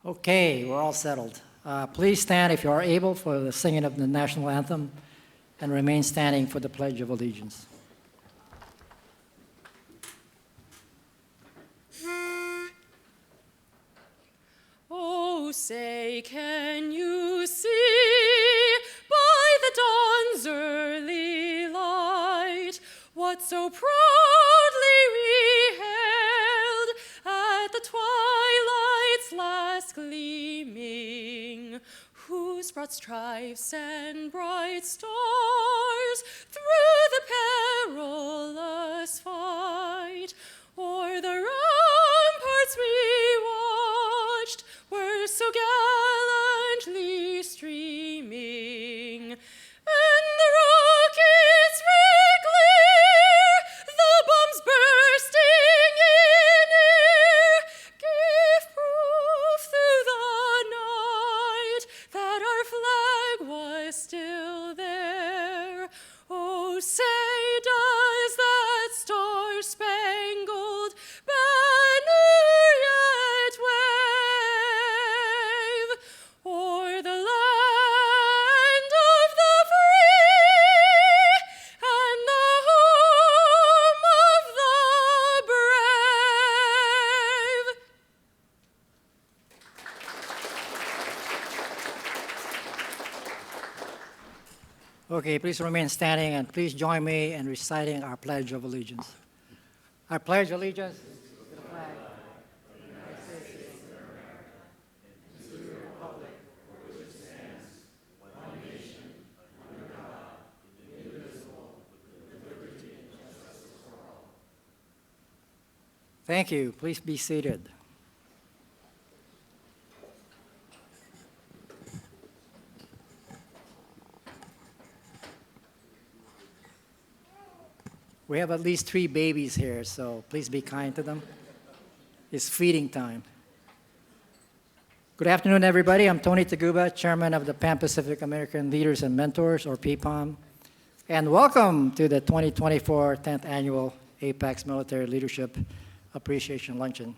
Okay, we're all settled. Please stand if you are able for the singing of the national anthem and remain standing for the Pledge of Allegiance. Oh, say, can you see by the dawn's early light what so proudly we hailed at the twilight's last gleaming, whose broad stripes and bright stars through the perilous fight o'er the ramparts we watched were so gallantly streaming, and the rockets red glare, the bombs bursting in air, gave proof through the night that our flag was still there. Oh, say does that star-spangled banner yet wave o'er the land of the free and the home of the brave? Okay, please remain standing and please join me in reciting our Pledge of Allegiance. I pledge allegiance to the flag of the United States of America and to the republic for which it stands, one nation, under God, indivisible, with liberty and justice for all. Thank you. Please be seated. We have at least 3 babies here, so please be kind to them. It's feeding time. Good afternoon, everybody. I'm Tony Taguba, Chairman of the Pan-Pacific American Leaders and Mentors, or PPALM, and welcome to the 2024 10th Annual APAICS Military Leadership Appreciation Luncheon.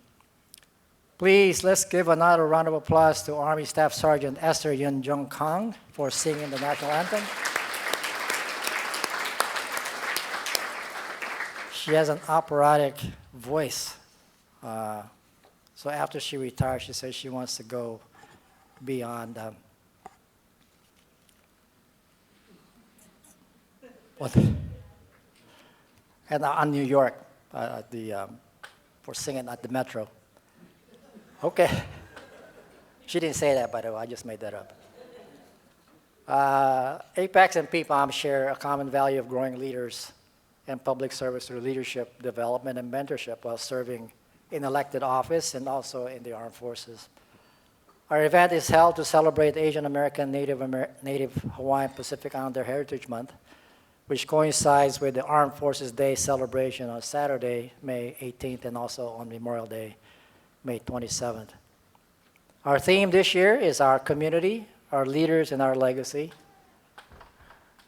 Please, let's give another round of applause to Army Staff Sergeant Esther Yun Jung Kang for singing the national anthem. She has an operatic voice. So after she retires, she says she wants to go beyond and on New York at for singing at the Metro. Okay. She didn't say that, by the way. I just made that up. APAICS and PPALM share a common value of growing leaders and public service through leadership, development, and mentorship while serving in elected office and also in the armed forces. Our event is held to celebrate Asian American, Native Hawaiian Pacific Islander Heritage Month, which coincides with the Armed Forces Day celebration on Saturday, May 18th, and also on Memorial Day, May 27th. Our theme this year is our community, our leaders, and our legacy.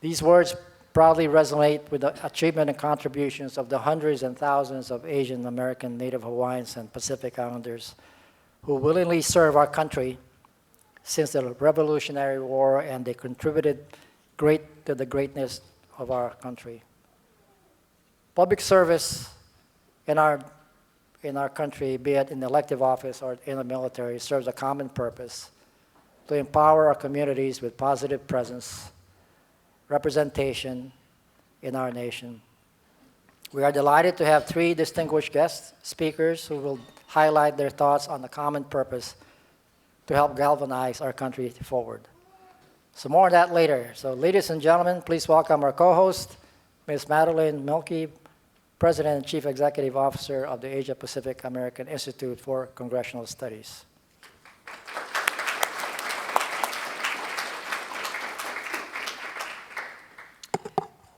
These words proudly resonate with the achievement and contributions of the hundreds and thousands of Asian American, Native Hawaiians, and Pacific Islanders who willingly serve our country since the Revolutionary War, and they contributed to the greatness of our country. Public service in our country, be it in elective office or in the military, serves a common purpose to empower our communities with positive presence, representation in our nation. We are delighted to have 3 distinguished guest speakers who will highlight their thoughts on the common purpose to help galvanize our country forward. So more on that later. So ladies and gentlemen, please welcome our co-host, Ms. Madeline Milkey, President and Chief Executive Officer of the Asia Pacific American Institute for Congressional Studies.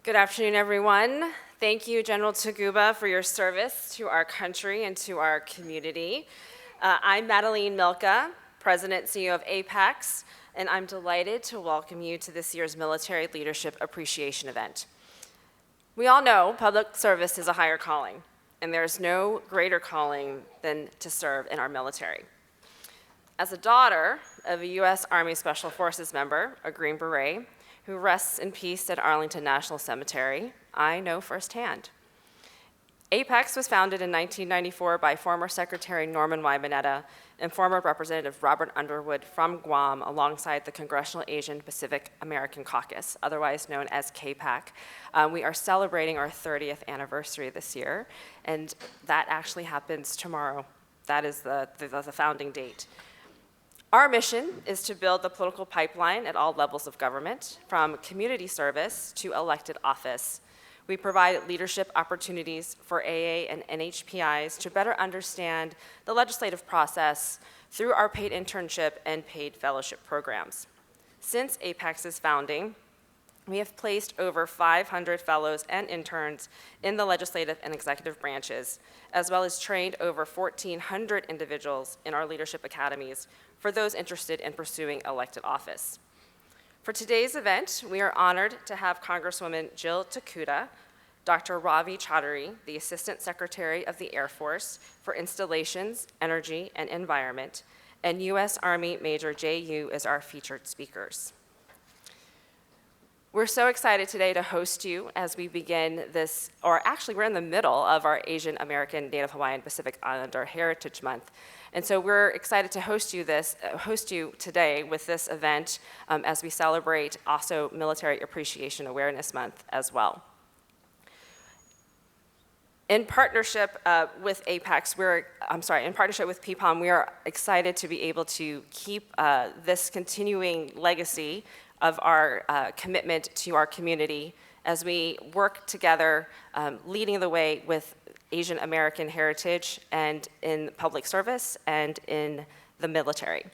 Good afternoon, everyone. Thank you, General Taguba, for your service to our country and to our community. I'm Madeline Milka, President and CEO of APAICS, and I'm delighted to welcome you to this year's Military Leadership Appreciation event. We all know public service is a higher calling, and there's no greater calling than to serve in our military. As a daughter of a U.S. Army Special Forces member, a Green Beret, who rests in peace at Arlington National Cemetery, I know firsthand. APAICS was founded in 1994 by former Secretary Norman Y. Mineta and former Representative Robert Underwood from Guam alongside the Congressional Asian Pacific American Caucus, otherwise known as CAPAC. We are celebrating our 30th anniversary this year, and that actually happens tomorrow. That is the founding date. Our mission is to build the political pipeline at all levels of government, from community service to elected office. We provide leadership opportunities for AA and NHPIs to better understand the legislative process through our paid internship and paid fellowship programs. Since APAICS's founding, we have placed over 500 fellows and interns in the legislative and executive branches, as well as trained over 1,400 individuals in our leadership academies for those interested in pursuing elected office. For today's event, we are honored to have Congresswoman Jill Takuda, Dr. Ravi Chaudhary, the Assistant Secretary of the Air Force for Installations, Energy, and Environment, and U.S. Army Major J.U. as our featured speakers. We're so excited today to host you as we begin this, or actually we're in the middle of our Asian American, Native Hawaiian, Pacific Islander Heritage Month. And so we're excited to host you today with this event as we celebrate also Military Appreciation Awareness Month as well. In partnership with APAICS, in partnership with PPALM, we are excited to be able to keep this continuing legacy of our commitment to our community as we work together, leading the way with Asian American heritage and in public service and in the military.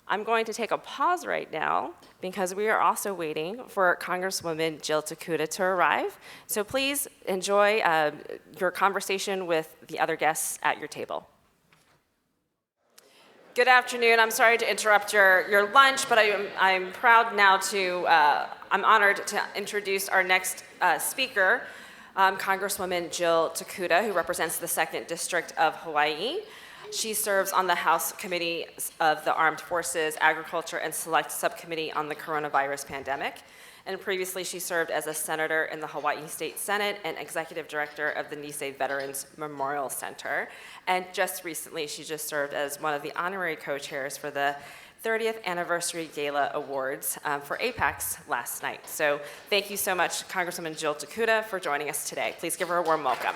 I'm going to take a pause right now because we are also waiting for Congresswoman Jill Takuda to arrive. So please enjoy your conversation with the other guests at your table. Good afternoon. I'm sorry to interrupt your lunch, but I'm proud now I'm honored to introduce our next speaker, Congresswoman Jill Takuda, who represents the 2nd District of Hawaii. She serves on the House Committee of the Armed Forces, Agriculture, and Select Subcommittee on the Coronavirus Pandemic. And previously, she served as a senator in the Hawaii State Senate and executive director of the Nisei Veterans Memorial Center. And just recently, she just served as one of the honorary co-chairs for the 30th Anniversary Gala Awards for APAICS last night. So thank you so much, Congresswoman Jill Takuda, for joining us today. Please give her a warm welcome.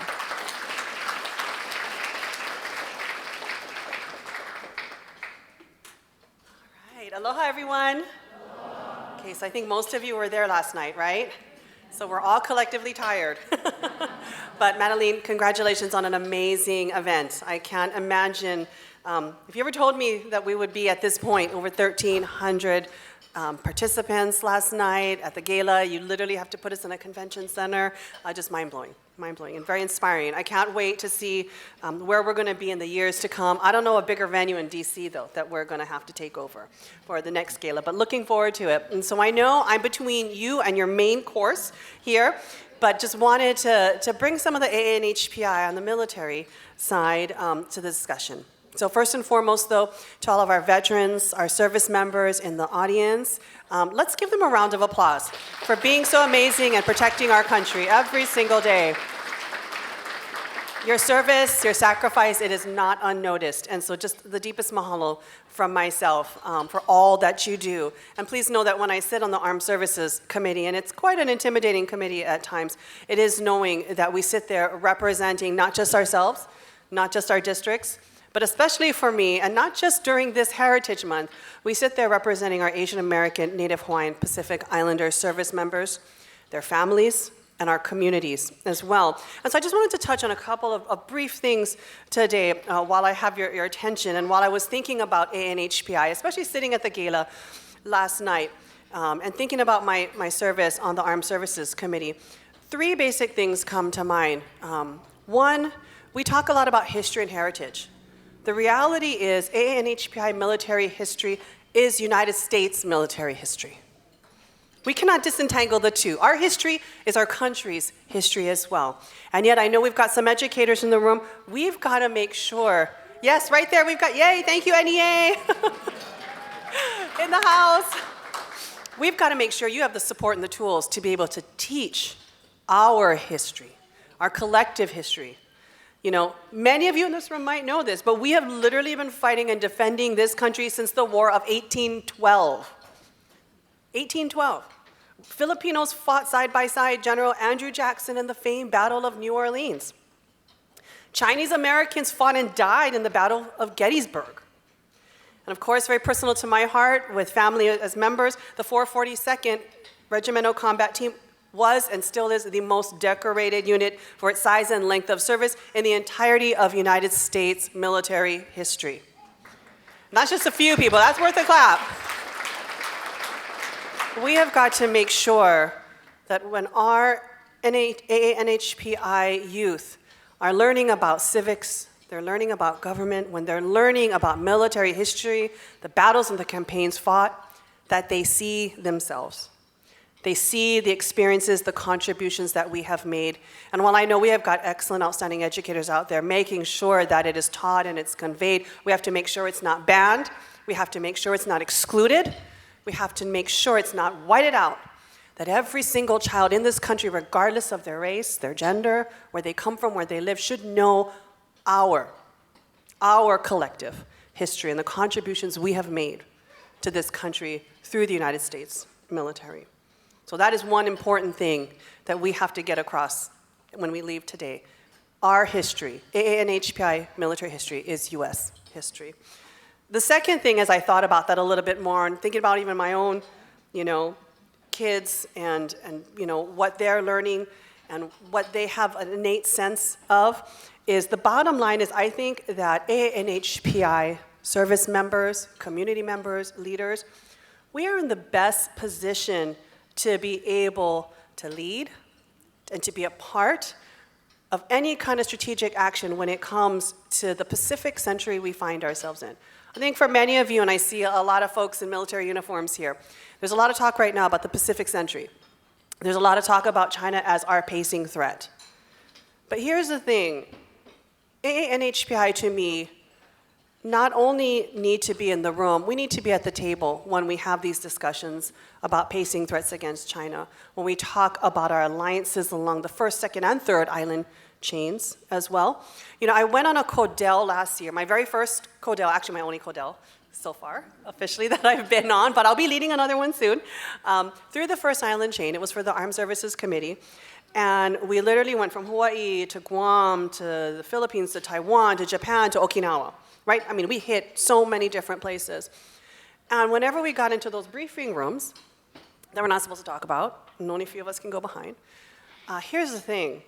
All right, aloha everyone. Okay, so I think most of you were there last night, right? So we're all collectively tired. But Madeline, congratulations on an amazing event. I can't imagine, if you ever told me that we would be at this point, over 1,300 participants last night at the gala, you literally have to put us in a convention center, just mind-blowing and very inspiring. I can't wait to see where we're going to be in the years to come. I don't know a bigger venue in DC, though, that we're going to have to take over for the next gala, but looking forward to it. And so I know I'm between you and your main course here, but just wanted to bring some of the AA and HPI on the military side to the discussion. So first and foremost, though, to all of our veterans, our service members in the audience, let's give them a round of applause for being so amazing and protecting our country every single day. Your service, your sacrifice, it is not unnoticed. And so just the deepest mahalo from myself for all that you do. And please know that when I sit on the Armed Services Committee, and it's quite an intimidating committee at times, it is knowing that we sit there representing not just ourselves, not just our districts, but especially for me, and not just during this Heritage Month, we sit there representing our Asian American, Native Hawaiian, Pacific Islander service members, their families, and our communities as well. And so I just wanted to touch on a couple of brief things today while I have your attention, and while I was thinking about ANHPI, especially sitting at the gala last night, and thinking about my service on the Armed Services Committee. 3 basic things come to mind. One, we talk a lot about history and heritage. The reality is ANHPI military history is United States military history. We cannot disentangle the two. Our history is our country's history as well. And yet I know we've got some educators in the room. We've got to make sure Yes, right there we've got, yay, thank you, NEA. In the house. We've got to make sure you have the support and the tools to be able to teach our history, our collective history. You know, many of you in this room might know this, but we have literally been fighting and defending this country since the War of 1812. 1812. Filipinos fought side by side General Andrew Jackson in the famed Battle of New Orleans. Chinese Americans fought and died in the Battle of Gettysburg. And of course, very personal to my heart, with family as members, the 442nd Regimental Combat Team was and still is the most decorated unit for its size and length of service in the entirety of United States military history. Not just a few people, that's worth a clap. We have got to make sure that when our AANHPI youth are learning about civics, they're learning about government, when they're learning about military history, the battles and the campaigns fought, that they see themselves. They see the experiences, the contributions that we have made. And while I know we have got excellent, outstanding educators out there making sure that it is taught and it's conveyed, we have to make sure it's not banned. We have to make sure it's not excluded. We have to make sure it's not whited out. That every single child in this country, regardless of their race, their gender, where they come from, where they live, should know our collective history and the contributions we have made to this country through the United States military. So that is one important thing that we have to get across when we leave today. Our history, AANHPI military history, is US history. The second thing, as I thought about that a little bit more, and thinking about even my own, kids and what they're learning and what they have an innate sense of, is the bottom line is I think that AANHPI service members, community members, leaders, we are in the best position to be able to lead and to be a part of any kind of strategic action when it comes to the Pacific century we find ourselves in. I think for many of you, and I see a lot of folks in military uniforms here, there's a lot of talk right now about the Pacific century. There's a lot of talk about China as our pacing threat. But here's the thing, AANHPI to me not only need to be in the room, we need to be at the table when we have these discussions about pacing threats against China, when we talk about our alliances along the first, second, and third island chains as well. I went on a Codel last year, my very first Codel, actually my only Codel so far, officially, that I've been on, but I'll be leading another one soon, through the first island chain. It was for the Armed Services Committee. And we literally went from Hawaii to Guam to the Philippines to Taiwan to Japan to Okinawa. Right? I mean, we hit so many different places. And whenever we got into those briefing rooms that we're not supposed to talk about, and only a few of us can go behind, here's the thing.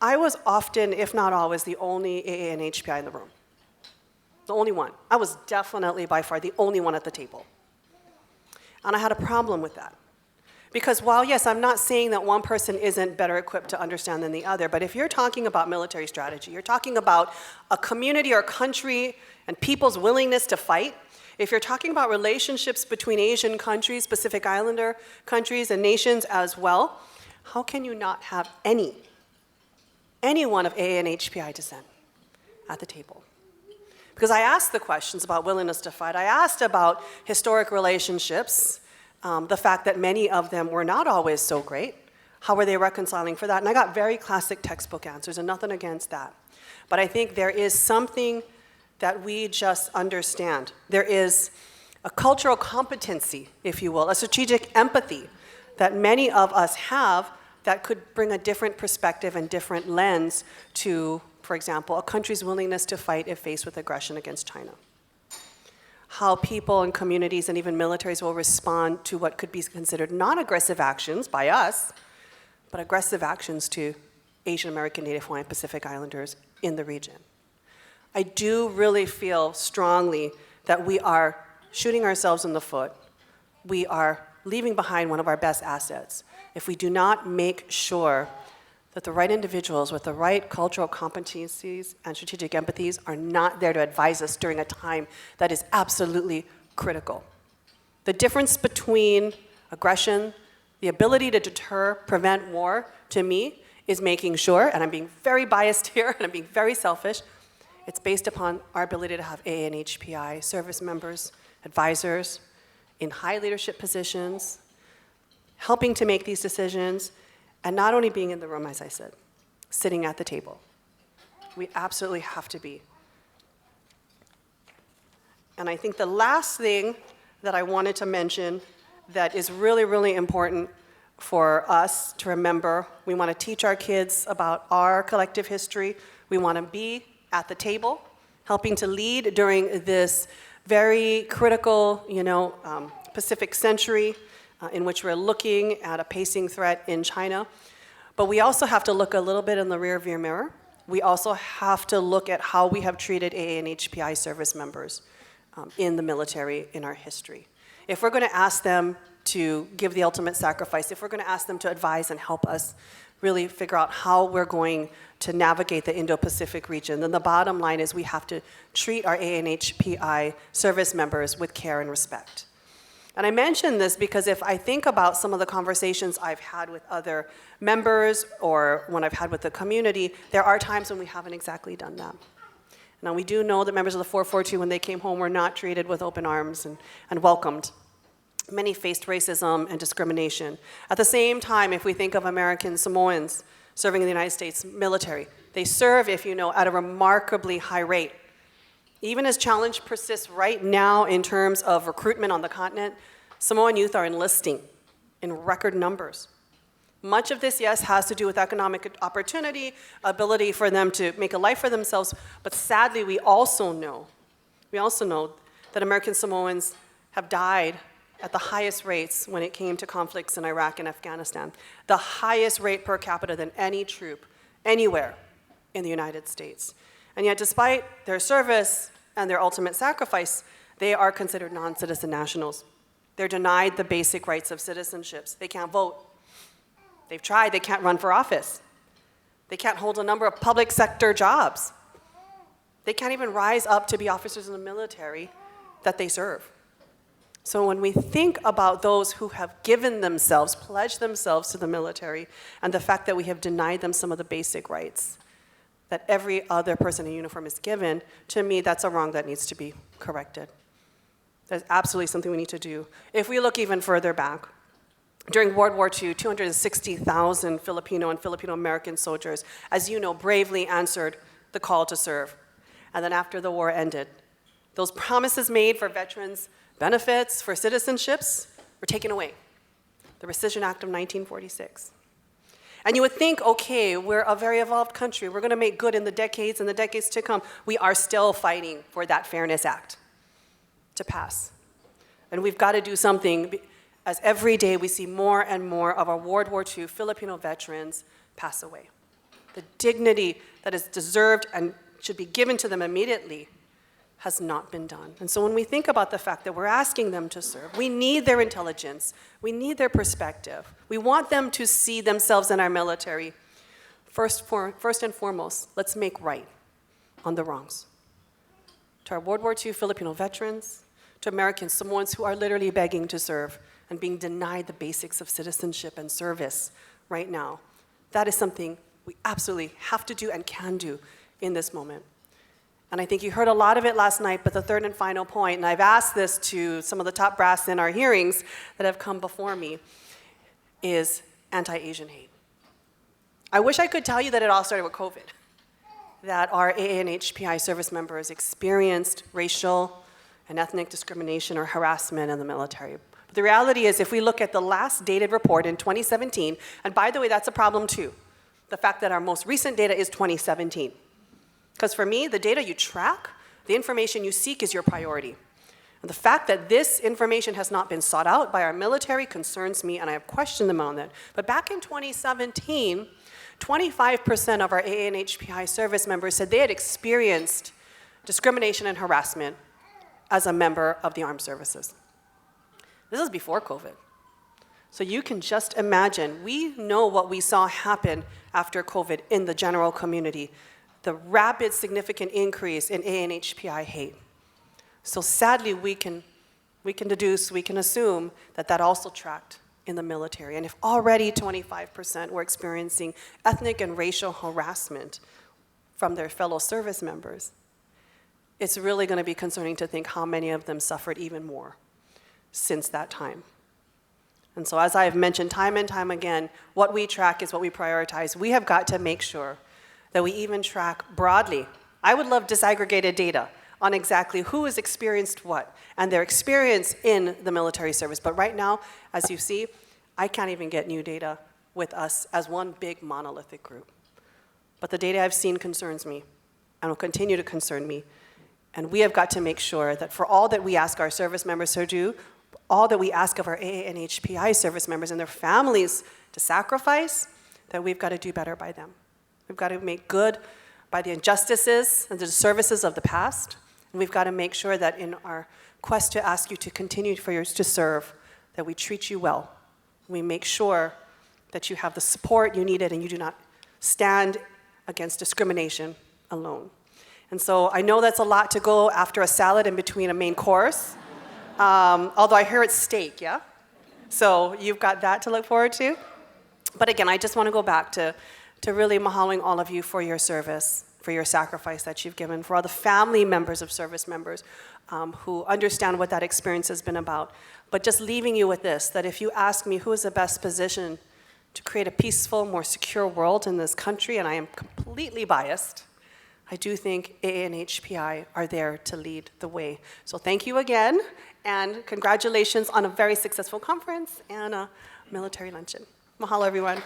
I was often, if not always, the only AANHPI in the room. The only one. I was definitely by far the only one at the table. And I had a problem with that. Because while, yes, I'm not saying that one person isn't better equipped to understand than the other, but if you're talking about military strategy, you're talking about a community or country and people's willingness to fight, if you're talking about relationships between Asian countries, Pacific Islander countries, and nations as well, how can you not have any one of AANHPI descent at the table? Because I asked the questions about willingness to fight. I asked about historic relationships, the fact that many of them were not always so great. How were they reconciling for that? And I got very classic textbook answers, and nothing against that. But I think there is something that we just understand. There is a cultural competency, if you will, a strategic empathy that many of us have that could bring a different perspective and different lens to, for example, a country's willingness to fight if faced with aggression against China. How people and communities and even militaries will respond to what could be considered non-aggressive actions by us, but aggressive actions to Asian American, Native Hawaiian, Pacific Islanders in the region. I do really feel strongly that we are shooting ourselves in the foot. We are leaving behind one of our best assets if we do not make sure that the right individuals with the right cultural competencies and strategic empathies are not there to advise us during a time that is absolutely critical. The difference between aggression, the ability to deter, prevent war, to me, is making sure, and I'm being very biased here, and I'm being very selfish, It's based upon our ability to have AA and HPI service members, advisors in high leadership positions, helping to make these decisions, and not only being in the room, as I said, sitting at the table. We absolutely have to be. And I think the last thing that I wanted to mention that is really, really important for us to remember, we want to teach our kids about our collective history. We want to be at the table, helping to lead during this very critical, Pacific century in which we're looking at a pacing threat in China. But we also have to look a little bit in the rearview mirror. We also have to look at how we have treated AA and HPI service members in the military in our history. If we're going to ask them to give the ultimate sacrifice, if we're going to ask them to advise and help us really figure out how we're going to navigate the Indo-Pacific region, then the bottom line is we have to treat our AA and HPI service members with care and respect. And I mention this because if I think about some of the conversations I've had with other members or when I've had with the community, there are times when we haven't exactly done that. Now, we do know that members of the 442, when they came home, were not treated with open arms and welcomed. Many faced racism and discrimination. At the same time, if we think of American Samoans serving in the United States military, they serve, if you know, at a remarkably high rate. Even as challenge persists right now in terms of recruitment on the continent, Samoan youth are enlisting in record numbers. Much of this, yes, has to do with economic opportunity, ability for them to make a life for themselves, but sadly, we also know that American Samoans have died at the highest rates when it came to conflicts in Iraq and Afghanistan, the highest rate per capita than any troop anywhere in the United States. And yet, despite their service and their ultimate sacrifice, they are considered non-citizen nationals. They're denied the basic rights of citizenships. They can't vote. They've tried, they can't run for office. They can't hold a number of public sector jobs. They can't even rise up to be officers in the military that they serve. So when we think about those who have given themselves, pledged themselves to the military, and the fact that we have denied them some of the basic rights that every other person in uniform is given, to me, that's a wrong that needs to be corrected. That's absolutely something we need to do. If we look even further back, during World War II, 260,000 Filipino and Filipino-American soldiers, as you know, bravely answered the call to serve. And then after the war ended, those promises made for veterans' benefits, for citizenships, were taken away. The Rescission Act of 1946. And you would think, okay, we're a very evolved country. We're going to make good in the decades and the decades to come. We are still fighting for that Fairness Act to pass. And we've got to do something, as every day we see more and more of our World War II Filipino veterans pass away. The dignity that is deserved and should be given to them immediately has not been done. And so when we think about the fact that we're asking them to serve, we need their intelligence, we need their perspective. We want them to see themselves in our military. First and foremost, let's make right on the wrongs. To our World War II Filipino veterans, to American Samoans who are literally begging to serve and being denied the basics of citizenship and service right now. That is something we absolutely have to do and can do in this moment. And I think you heard a lot of it last night, but the third and final point, and I've asked this to some of the top brass in our hearings that have come before me, is anti-Asian hate. I wish I could tell you that it all started with COVID, that our AA and HPI service members experienced racial and ethnic discrimination or harassment in the military. But the reality is, if we look at the last dated report in 2017, and by the way, that's a problem too, the fact that our most recent data is 2017. Because for me, the data you track, the information you seek is your priority. And the fact that this information has not been sought out by our military concerns me, and I have questioned them on that. But back in 2017, 25% of our AA and HPI service members said they had experienced discrimination and harassment as a member of the armed services. This is before COVID. So you can just imagine, we know what we saw happen after COVID in the general community, the rapid, significant increase in AA and HPI hate. So sadly, we can deduce, we can assume that that also tracked in the military. And if already 25% were experiencing ethnic and racial harassment from their fellow service members, it's really going to be concerning to think how many of them suffered even more since that time. And so as I've mentioned time and time again, what we track is what we prioritize. We have got to make sure that we even track broadly. I would love disaggregated data on exactly who has experienced what and their experience in the military service. But right now, as you see, I can't even get new data with us as one big monolithic group. But the data I've seen concerns me and will continue to concern me. And we have got to make sure that for all that we ask our service members to do, all that we ask of our AA and HPI service members and their families to sacrifice, that we've got to do better by them. We've got to make good by the injustices and the disservices of the past. And we've got to make sure that in our quest to ask you to continue to serve, that we treat you well. We make sure that you have the support you needed and you do not stand against discrimination alone. And so I know that's a lot to go after a salad in between a main course. Although I hear it's steak, yeah? So you've got that to look forward to. But again, I just want to go back to really mahaloing all of you for your service, for your sacrifice that you've given, for all the family members of service members who understand what that experience has been about. But just leaving you with this, that if you ask me who is the best position to create a peaceful, more secure world in this country, and I am completely biased, I do think AA and HPI are there to lead the way. So thank you again, and congratulations on a very successful conference and a military luncheon. Mahalo, everyone.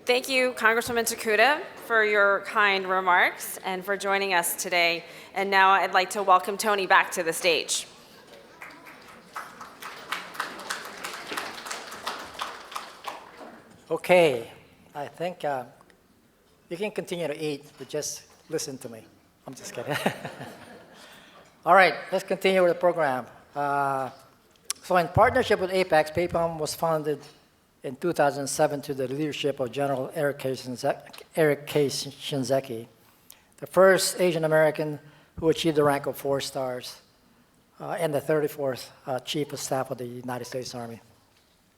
Thank you, Congresswoman Takuda, for your kind remarks and for joining us today. And now I'd like to welcome Tony back to the stage. Okay, I think you can continue to eat, but just listen to me. I'm just kidding. All right, let's continue with the program. So in partnership with APAICS, PPALM was founded in 2007 to the leadership of General Eric K. Shinzeki, the first Asian American who achieved the rank of 4 stars and the 34th Chief of Staff of the United States Army.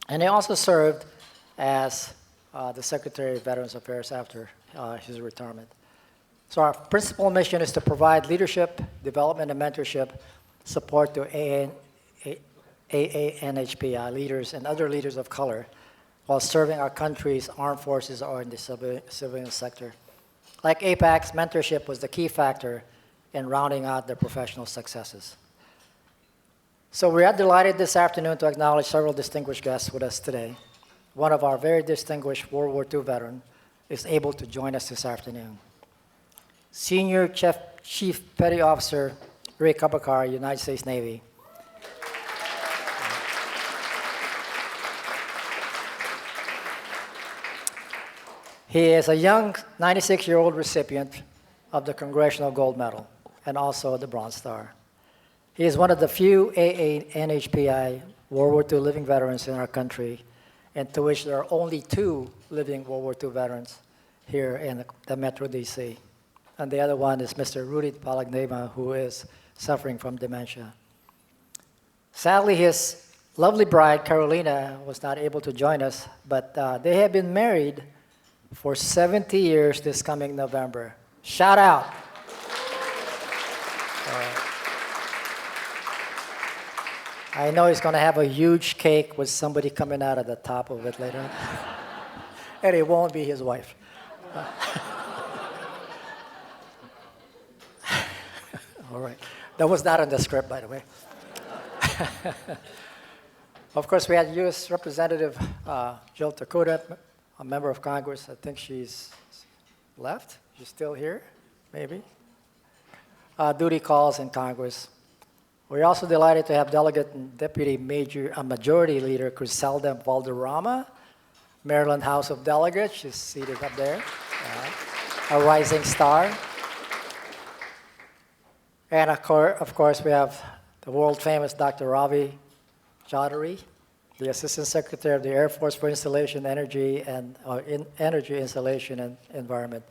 And he also served as the Secretary of Veterans Affairs after his retirement. So our principal mission is to provide leadership, development, and mentorship support to AA and HPI leaders and other leaders of color while serving our country's armed forces or in the civilian sector. Like APAICS, mentorship was the key factor in rounding out their professional successes. So we are delighted this afternoon to acknowledge several distinguished guests with us today. One of our very distinguished World War II veteran is able to join us this afternoon. Senior Chief Petty Officer Ray Kabakar, United States Navy. He is a young 96-year-old recipient of the Congressional Gold Medal and also the Bronze Star. He is one of the few AA and HPI World War II living veterans in our country, and to which there are only 2 living World War II veterans here in the Metro DC. And the other one is Mr. Rudy Palagneva, who is suffering from dementia. Sadly, his lovely bride, Carolina, was not able to join us, but they have been married for 70 years this coming November. Shout out. I know he's going to have a huge cake with somebody coming out of the top of it later. And it won't be his wife. All right. That was not in the script, by the way. Of course, we had U.S. Representative Jill Takuda, a member of Congress. I think she's left. She's still here, maybe. Duty calls in Congress. We're also delighted to have Delegate and Deputy Majority Leader Criselda Valderrama, Maryland House of Delegates. She's seated up there, a rising star. And of course, we have the world-famous Dr. Ravi Chaudhary, the Assistant Secretary of the Air Force for Installation, Energy, and Energy Installation and Environment.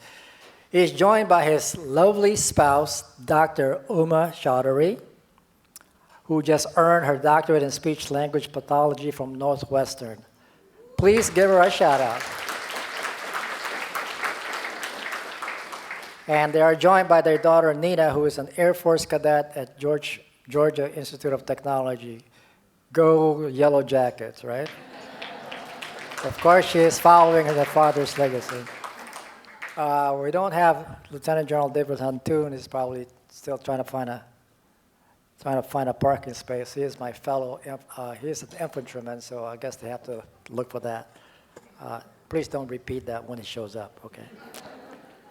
He is joined by his lovely spouse, Dr. Uma Chaudhary, who just earned her doctorate in speech-language pathology from Northwestern. Please give her a shout out. And they are joined by their daughter, Nina, who is an Air Force cadet at Georgia Institute of Technology. Go Yellow Jackets, right? Of course, she is following her father's legacy. We don't have Lieutenant General David Huntoon. He's probably still trying to find a parking space. He is my fellow. He is an infantryman, so I guess they have to look for that. Please don't repeat that when he shows up. Okay.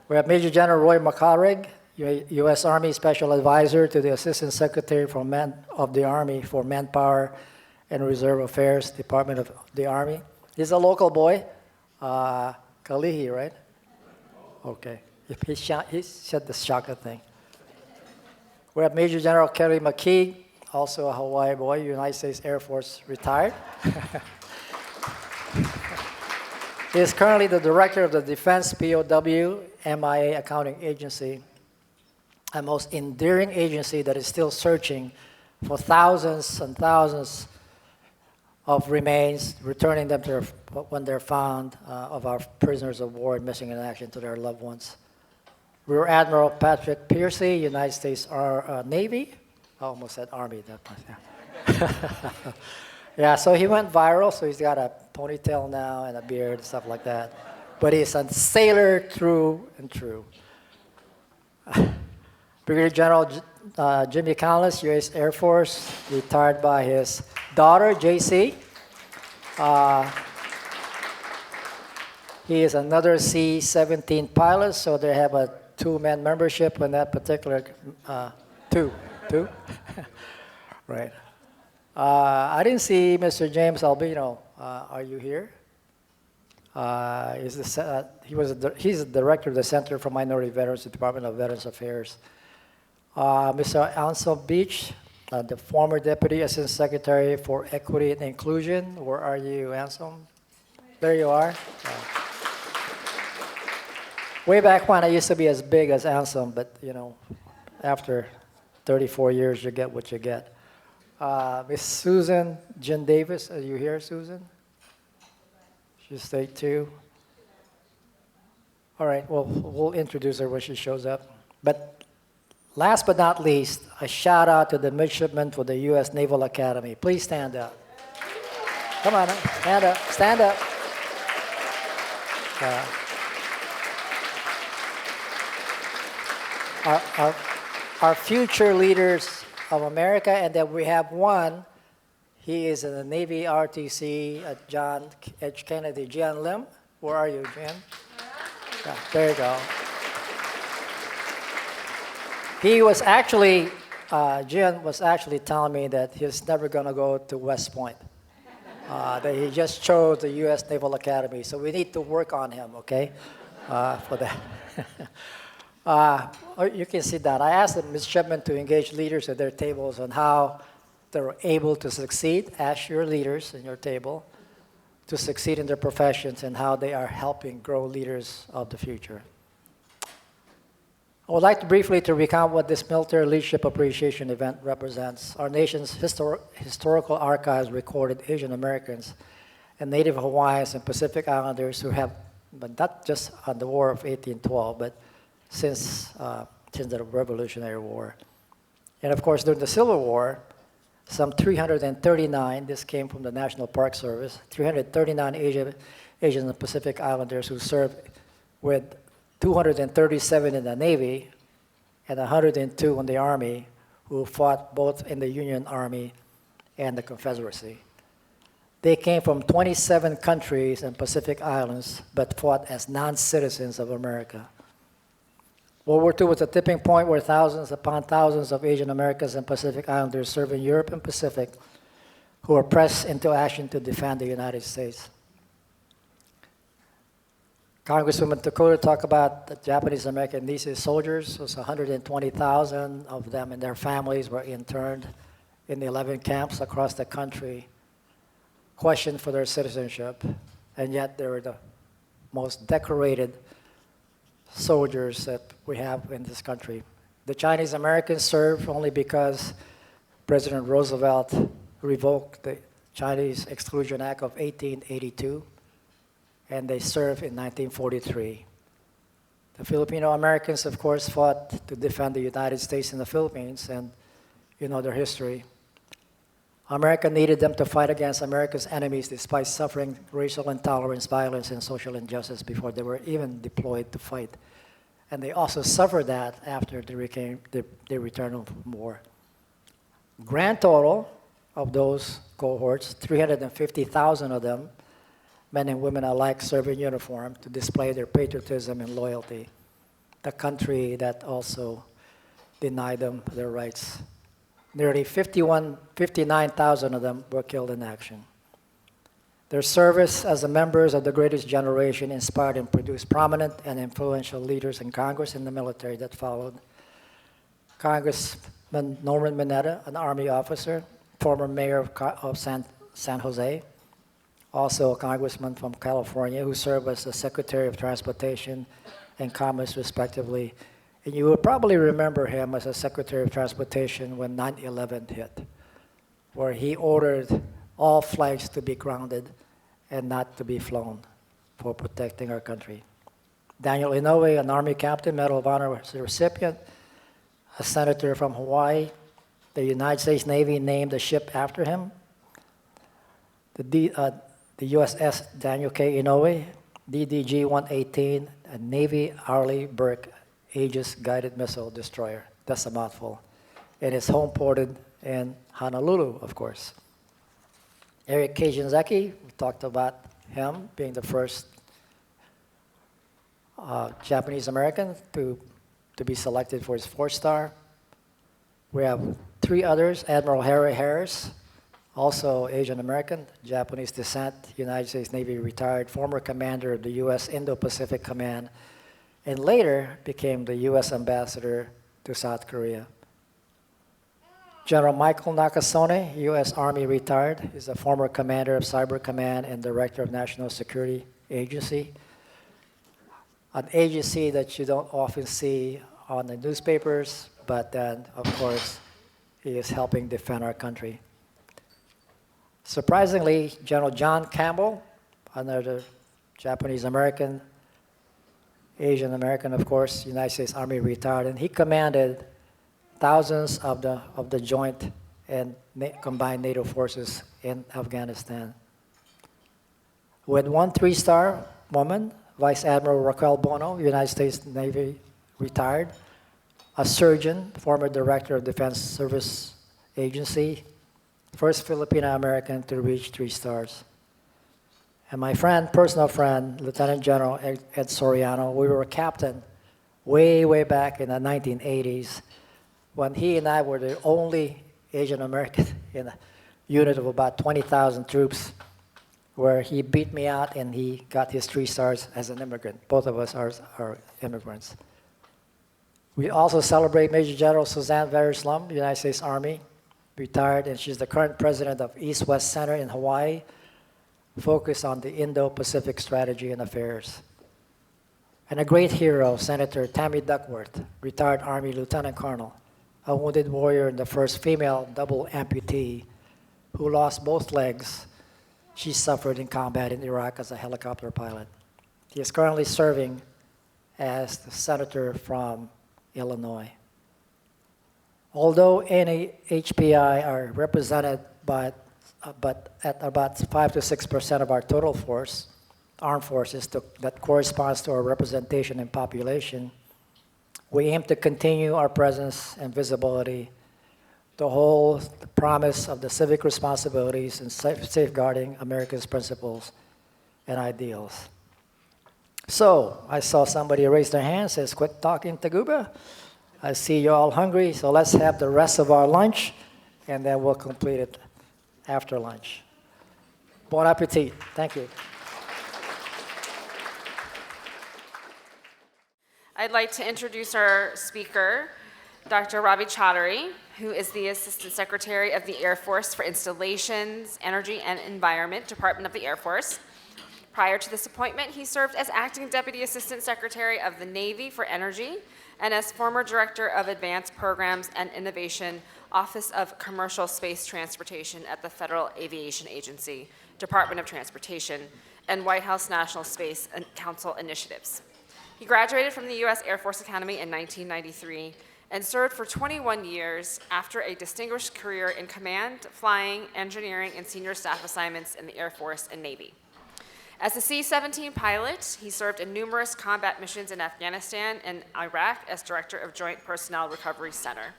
We have Major General Roy McCarrig, U.S. Army Special Advisor to the Assistant Secretary of the Army for Manpower and Reserve Affairs, Department of the Army. He's a local boy, Kalihi, right? Okay. He said the Shaka thing. We have Major General Kerry McKee, also a Hawaii boy, United States Air Force, retired. He is currently the director of the Defense POW MIA Accounting Agency, a most endearing agency that is still searching for thousands and thousands of remains, returning them to when they're found, of our prisoners of war missing in action to their loved ones. Rear Admiral Patrick Piercy, United States Navy. I almost said Army that much. Yeah. Yeah, so he went viral, so he's got a ponytail now and a beard and stuff like that. But he's a sailor through and through. Brigadier General Jimmy Callis, U.S. Air Force, retired by his daughter, JC. He is another C-17 pilot, so they have a two-man membership in that particular, two, right. I didn't see Mr. James Albino. Are you here? He's the director of the Center for Minority Veterans, the Department of Veterans Affairs. Mr. Anselm Beach, the former Deputy Assistant Secretary for Equity and Inclusion. Where are you, Anselm? There you are. Way back when, I used to be as big as Anselm, but you know, after 34 years, you get what you get. Miss Susan Jen Davis, are you here, Susan? She stayed too. All right, well, we'll introduce her when she shows up. But last but not least, a shout out to the midshipmen for the U.S. Naval Academy. Please stand up. Come on, stand up, stand up. Our future leaders of America, and then we have one. He is in the Navy RTC at John H. Kennedy. Jian Lim, where are you, Jian? Yeah, there you go. He was actually, Jian was actually telling me that he's never going to go to West Point. That he just chose the U.S. Naval Academy, so we need to work on him, okay, for that. You can see that. I asked the midshipmen to engage leaders at their tables on how they're able to succeed. Ask your leaders in your table to succeed in their professions and how they are helping grow leaders of the future. I would like to briefly recount what this Military Leadership Appreciation event represents. Our nation's historical archives recorded Asian Americans and Native Hawaiians and Pacific Islanders who have, but not just on the War of 1812, but since the Revolutionary War. And of course, during the Civil War, some 339, this came from the National Park Service, 339 Asian and Pacific Islanders who served with 237 in the Navy and 102 in the Army, who fought both in the Union Army and the Confederacy. They came from 27 countries and Pacific Islands, but fought as non-citizens of America. World War II was a tipping point where thousands upon thousands of Asian Americans and Pacific Islanders served in Europe and Pacific who were pressed into action to defend the United States. Congresswoman Dakota talked about the Japanese American thesis soldiers. It was 120,000 of them and their families were interned in the 11 camps across the country, questioned for their citizenship, and yet they were the most decorated soldiers that we have in this country. The Chinese Americans served only because President Roosevelt revoked the Chinese Exclusion Act of 1882. and they served in 1943. The Filipino Americans, of course, fought to defend the United States and the Philippines, and you know their history. America needed them to fight against America's enemies despite suffering racial intolerance, violence, and social injustice before they were even deployed to fight. And they also suffered that after they returned from war. Grand total of those cohorts, 350,000 of them, men and women alike, serve in uniform to display their patriotism and loyalty. The country that also denied them their rights. Nearly 59,000 of them were killed in action. Their service as the members of the greatest generation inspired and produced prominent and influential leaders in Congress and the military that followed. Congressman Norman Mineta, an Army officer, former mayor of San Jose, also a congressman from California who served as the Secretary of Transportation and Commerce, respectively. And you will probably remember him as a Secretary of Transportation when 9/11 hit, where he ordered all flights to be grounded and not to be flown for protecting our country. Daniel Inouye, an Army captain, Medal of Honor was the recipient, a senator from Hawaii. The United States Navy named a ship after him. The USS Daniel K. Inouye, DDG-118, a Navy Arleigh Burke Aegis guided missile destroyer. That's a mouthful. And it's home ported in Honolulu, of course. Eric Kijinzeki, we talked about him being the first Japanese American to be selected for his 4-star. We have 3 others, Admiral Harry Harris, also Asian American, Japanese descent, United States Navy retired, former commander of the U.S. Indo-Pacific Command, and later became the U.S. ambassador to South Korea. General Michael Nakasone, U.S. Army retired, is a former commander of Cyber Command and director of National Security Agency, an agency that you don't often see on the newspapers, but then, of course, he is helping defend our country. Surprisingly, General John Campbell, another Japanese American, Asian American, of course, United States Army retired, and he commanded thousands of the joint and combined NATO forces in Afghanistan. With 1 3-star woman, Vice Admiral Raquel Bono, United States Navy retired, a surgeon, former director of Defense Service Agency, first Filipino American to reach 3 stars. And my friend, personal friend, Lieutenant General Ed Soriano, we were a captain way, way back in the 1980s when he and I were the only Asian American in a unit of about 20,000 troops, where he beat me out and he got his 3 stars as an immigrant. Both of us are immigrants. We also celebrate Major General Suzanne Vares-Lum, United States Army, retired, and she's the current president of East-West Center in Hawaii, focused on the Indo-Pacific strategy and affairs. And a great hero, Senator Tammy Duckworth, retired Army Lieutenant Colonel, a wounded warrior and the first female double amputee who lost both legs. She suffered in combat in Iraq as a helicopter pilot. He is currently serving as the senator from Illinois. Although any HPI are represented but at about 5 to 6% of our total force, armed forces, that corresponds to our representation in population, we aim to continue our presence and visibility to hold the promise of the civic responsibilities and safeguarding America's principles and ideals. So, I saw somebody raise their hand, says, quit talking, Taguba. I see you're all hungry, so let's have the rest of our lunch, and then we'll complete it after lunch. Bon appetit. Thank you. I'd like to introduce our speaker, Dr. Ravi Chaudhary, who is the Assistant Secretary of the Air Force for Installations, Energy and Environment, Department of the Air Force. Prior to this appointment, he served as Acting Deputy Assistant Secretary of the Navy for Energy and as former Director of Advanced Programs and Innovation, Office of Commercial Space Transportation at the Federal Aviation Agency, Department of Transportation, and White House National Space Council initiatives. He graduated from the U.S. Air Force Academy in 1993 and served for 21 years after a distinguished career in command, flying, engineering, and senior staff assignments in the Air Force and Navy. As a C-17 pilot, he served in numerous combat missions in Afghanistan and Iraq as Director of Joint Personnel Recovery Center.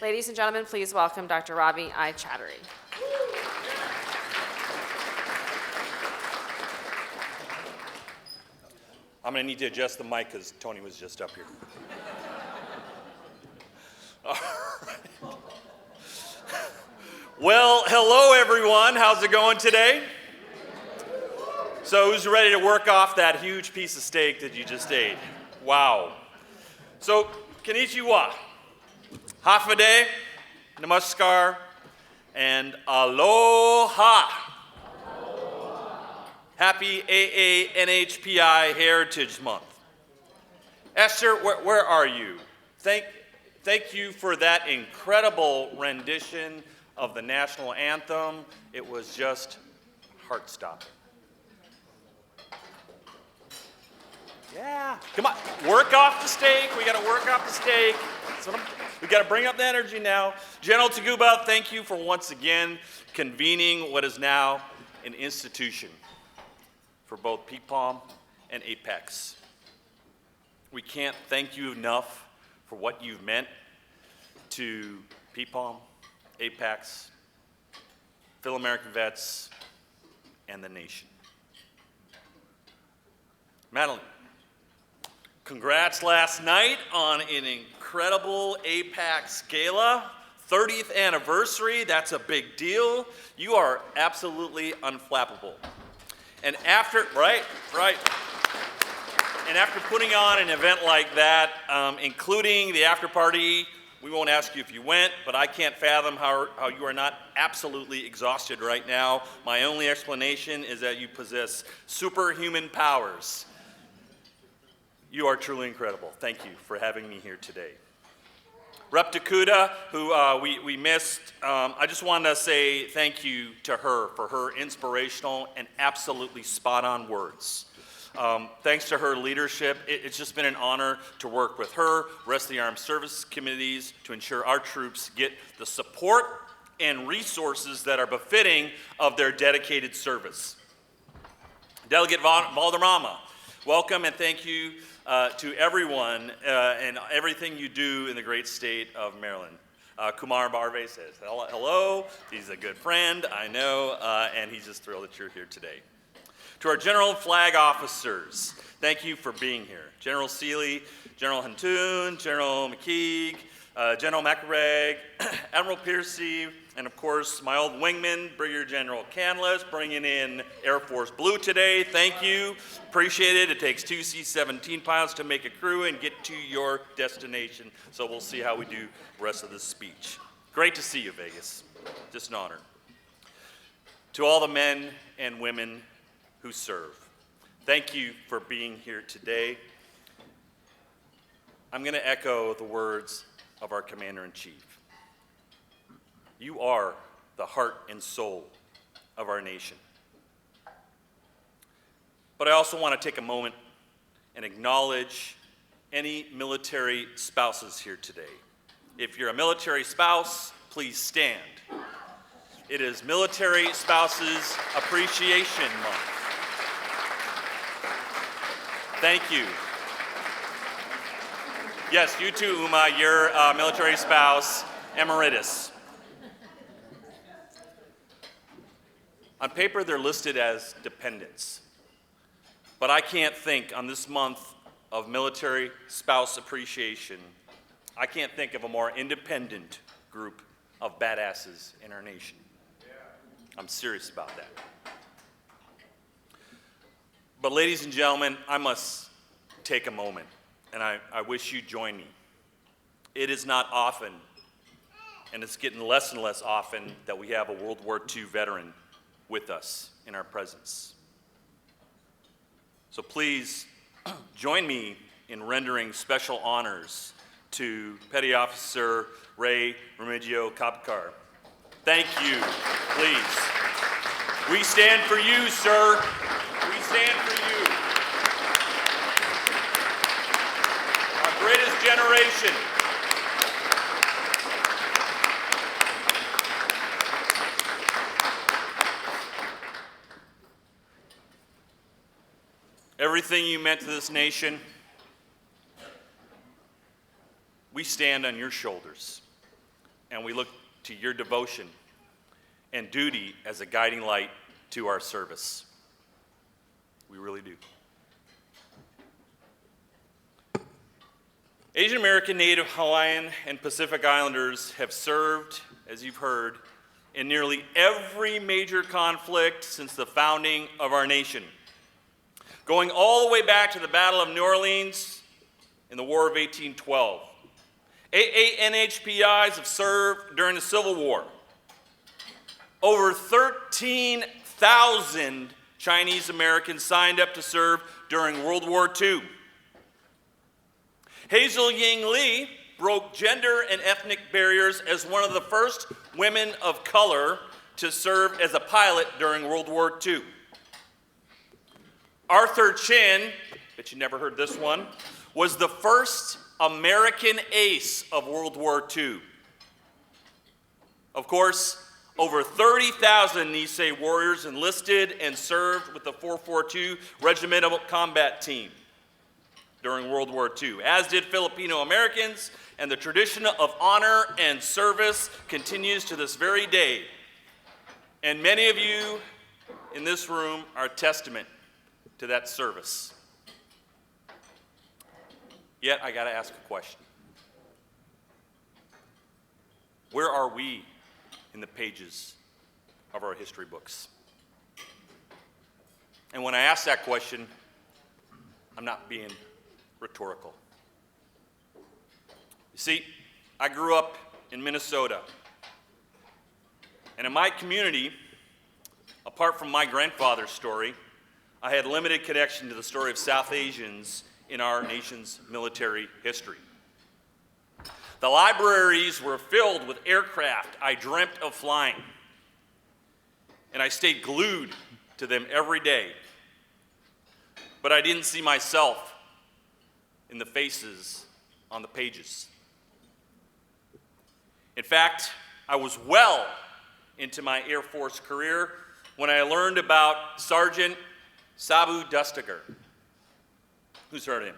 Ladies and gentlemen, please welcome Dr. Ravi I. Chattery. I'm going to need to adjust the mic because Tony was just up here. All right. Well, hello everyone. How's it going today? So who's ready to work off that huge piece of steak that you just ate? Wow. So, konnichiwa, hafade, namaskar, and aloha. Happy AANHPI Heritage Month. Esther, where are you? Thank you for that incredible rendition of the national anthem. It was just heart-stopping. Yeah, come on, work off the steak. We got to work off the steak. We got to bring up the energy now. General Taguba, thank you for once again convening what is now an institution for both PPALM and APAICS. We can't thank you enough for what you've meant to PPALM, APAICS, fellow American vets, and the nation. Madeline, congrats last night on an incredible APAICS gala. 30th anniversary, that's a big deal. You are absolutely unflappable. And after, right. And after putting on an event like that, including the after party, we won't ask you if you went, but I can't fathom how you are not absolutely exhausted right now. My only explanation is that you possess superhuman powers. You are truly incredible. Thank you for having me here today. Rep. Dakuda, who we missed, I just wanted to say thank you to her for her inspirational and absolutely spot-on words. Thanks to her leadership, it's just been an honor to work with her, rest of the Armed Services Committees, to ensure our troops get the support and resources that are befitting of their dedicated service. Delegate Valderrama, welcome and thank you to everyone and everything you do in the great state of Maryland. Kumar Barve says, hello, he's a good friend, I know, and he's just thrilled that you're here today. To our General and Flag Officers, thank you for being here. General Seeley, General Huntoon, General McKeague, General McRae, Admiral Piercy, and of course, my old wingman, Brigadier General Canlis, bringing in Air Force Blue today. Thank you. Appreciate it. It takes 2 C-17 pilots to make a crew and get to your destination. So we'll see how we do the rest of this speech. Great to see you, Vegas. Just an honor. To all the men and women who serve, thank you for being here today. I'm going to echo the words of our Commander-in-Chief. You are the heart and soul of our nation. But I also want to take a moment and acknowledge any military spouses here today. If you're a military spouse, please stand. It is Military Spouses Appreciation Month. Thank you. Yes, you too, Uma, you're a military spouse, emeritus. On paper, they're listed as dependents. But I can't think, on this month of military spouse appreciation, I can't think of a more independent group of badasses in our nation. I'm serious about that. But ladies and gentlemen, I must take a moment, and I wish you'd join me. It is not often, and it's getting less and less often, that we have a World War II veteran with us in our presence. So please join me in rendering special honors to Petty Officer Ray Remigio Kapkar. Thank you, please. We stand for you, sir. We stand for you. Our greatest generation. Everything you meant to this nation, we stand on your shoulders, and we look to your devotion and duty as a guiding light to our service. We really do. Asian American, Native Hawaiian, and Pacific Islanders have served, as you've heard, in nearly every major conflict since the founding of our nation, going all the way back to the Battle of New Orleans in the War of 1812. NHPIs have served during the Civil War. Over 13,000 Chinese Americans signed up to serve during World War II. Hazel Ying Lee broke gender and ethnic barriers as one of the first women of color to serve as a pilot during World War II. Arthur Chin, bet you never heard this one, was the first American ace of World War II. Of course, over 30,000 Nisei warriors enlisted and served with the 442 Regimental Combat Team during World War II, as did Filipino Americans, and the tradition of honor and service continues to this very day. And many of you in this room are testament to that service. Yet, I gotta ask a question. Where are we in the pages of our history books? And when I ask that question, I'm not being rhetorical. You see, I grew up in Minnesota. And in my community, apart from my grandfather's story, I had limited connection to the story of South Asians in our nation's military history. The libraries were filled with aircraft I dreamt of flying, and I stayed glued to them every day. But I didn't see myself in the faces on the pages. In fact, I was well into my Air Force career when I learned about Sergeant Sabu Dustiger. Who's heard of him?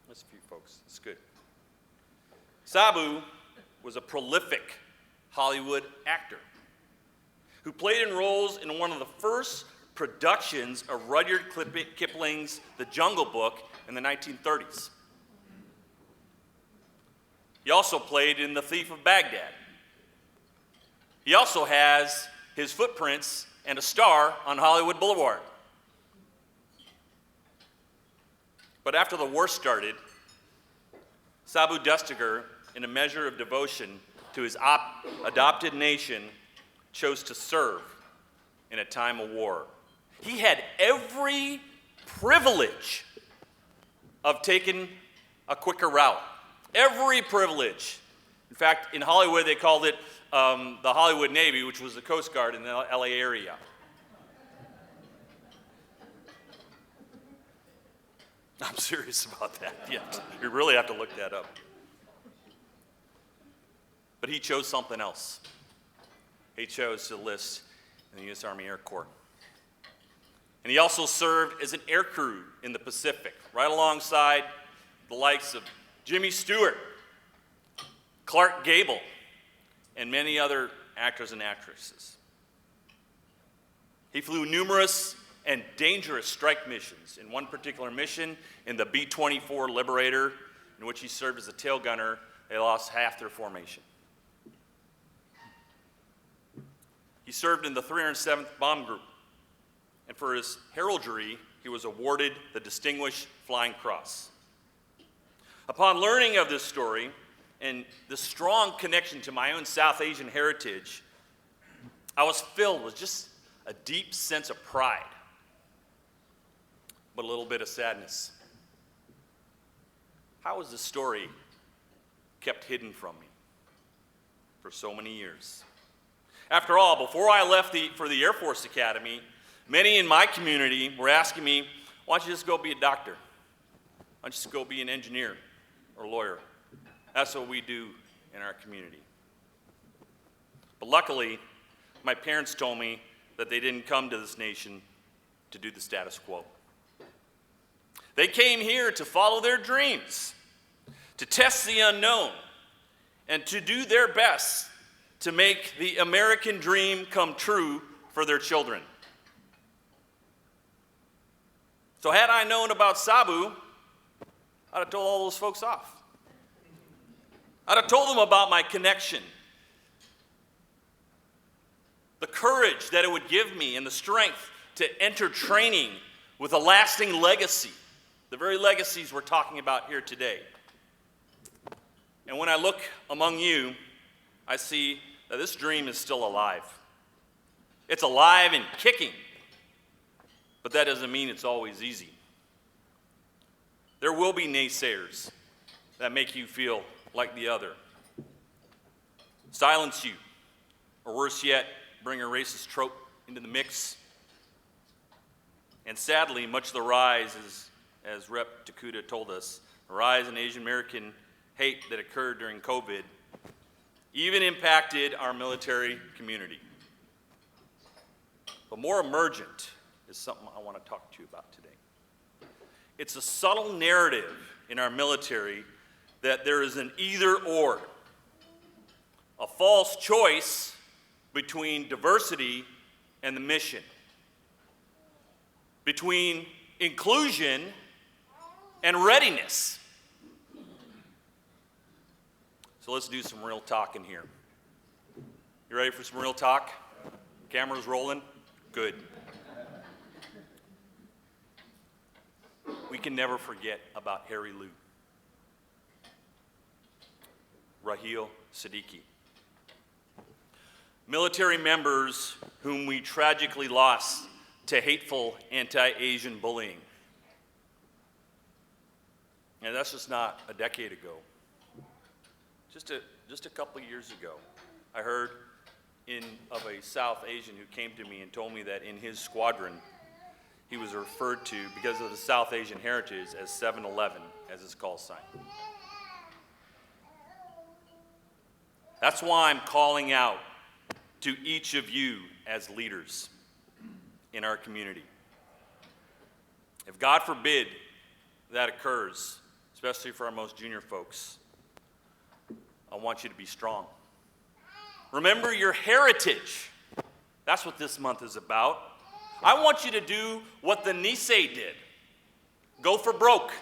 That's a few folks. That's good. Sabu was a prolific Hollywood actor who played in roles in one of the first productions of Rudyard Kipling's The Jungle Book in the 1930s. He also played in The Thief of Baghdad. He also has his footprints and a star on Hollywood Boulevard. But after the war started, Sabu Dustiger, in a measure of devotion to his adopted nation, chose to serve in a time of war. He had every privilege of taking a quicker route. Every privilege. In fact, in Hollywood, they called it the Hollywood Navy, which was the Coast Guard in the LA area. I'm serious about that. Yes, you really have to look that up. But he chose something else. He chose to enlist in the U.S. Army Air Corps. And he also served as an air crew in the Pacific, right alongside the likes of Jimmy Stewart, Clark Gable, and many other actors and actresses. He flew numerous and dangerous strike missions. In one particular mission, in the B-24 Liberator, in which he served as a tail gunner, they lost half their formation. He served in the 307th Bomb Group, and for his heraldry, he was awarded the Distinguished Flying Cross. Upon learning of this story and the strong connection to my own South Asian heritage, I was filled with just a deep sense of pride, but a little bit of sadness. How was this story kept hidden from me for so many years? After all, before I left for the Air Force Academy, Many in my community were asking me, why don't you just go be a doctor? Why don't you just go be an engineer or lawyer? That's what we do in our community. But luckily, my parents told me that they didn't come to this nation to do the status quo. They came here to follow their dreams, to test the unknown, and to do their best to make the American dream come true for their children. So had I known about Sabu, I'd have told all those folks off. I'd have told them about my connection, the courage that it would give me, and the strength to enter training with a lasting legacy, the very legacies we're talking about here today. And when I look among you, I see that this dream is still alive. It's alive and kicking, but that doesn't mean it's always easy. There will be naysayers that make you feel like the other, silence you, or worse yet, bring a racist trope into the mix. And sadly, much of the rise, as Rep. Takuda told us, the rise in Asian American hate that occurred during COVID even impacted our military community. But more emergent is something I want to talk to you about today. It's a subtle narrative in our military that there is an either-or, a false choice between diversity and the mission, between inclusion and readiness. So let's do some real talking here. You ready for some real talk? Camera's rolling? Good. We can never forget about Harry Liu, Raheel Siddiqui, military members whom we tragically lost to hateful anti-Asian bullying. And that's just not a decade ago. Just a couple of years ago, I heard of a South Asian who came to me and told me that in his squadron, he was referred to, because of the South Asian heritage, as 7-Eleven as his call sign. That's why I'm calling out to each of you as leaders in our community. If God forbid that occurs, especially for our most junior folks, I want you to be strong. Remember your heritage. That's what this month is about. I want you to do what the Nisei did. Go for broke.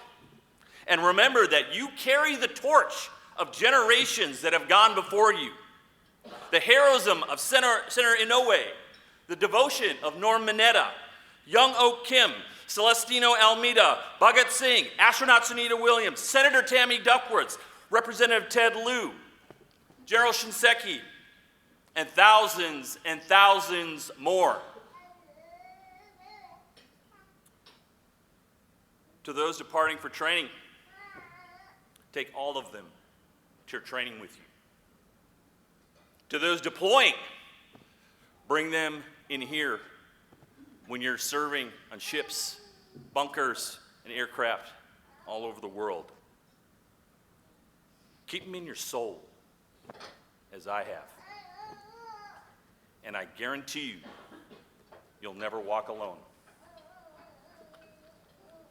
And remember that you carry the torch of generations that have gone before you. The heroism of Senator Inoue, the devotion of Norm Mineta, Young Ok Kim, Celestino Almeida, Bhagat Singh, astronaut Sunita Williams, Senator Tammy Duckworth, Representative Ted Lieu, General Shinseki, and thousands more. To those departing for training, take all of them to your training with you. To those deploying, bring them in here when you're serving on ships, bunkers, and aircraft all over the world. Keep them in your soul, as I have. And I guarantee you, you'll never walk alone.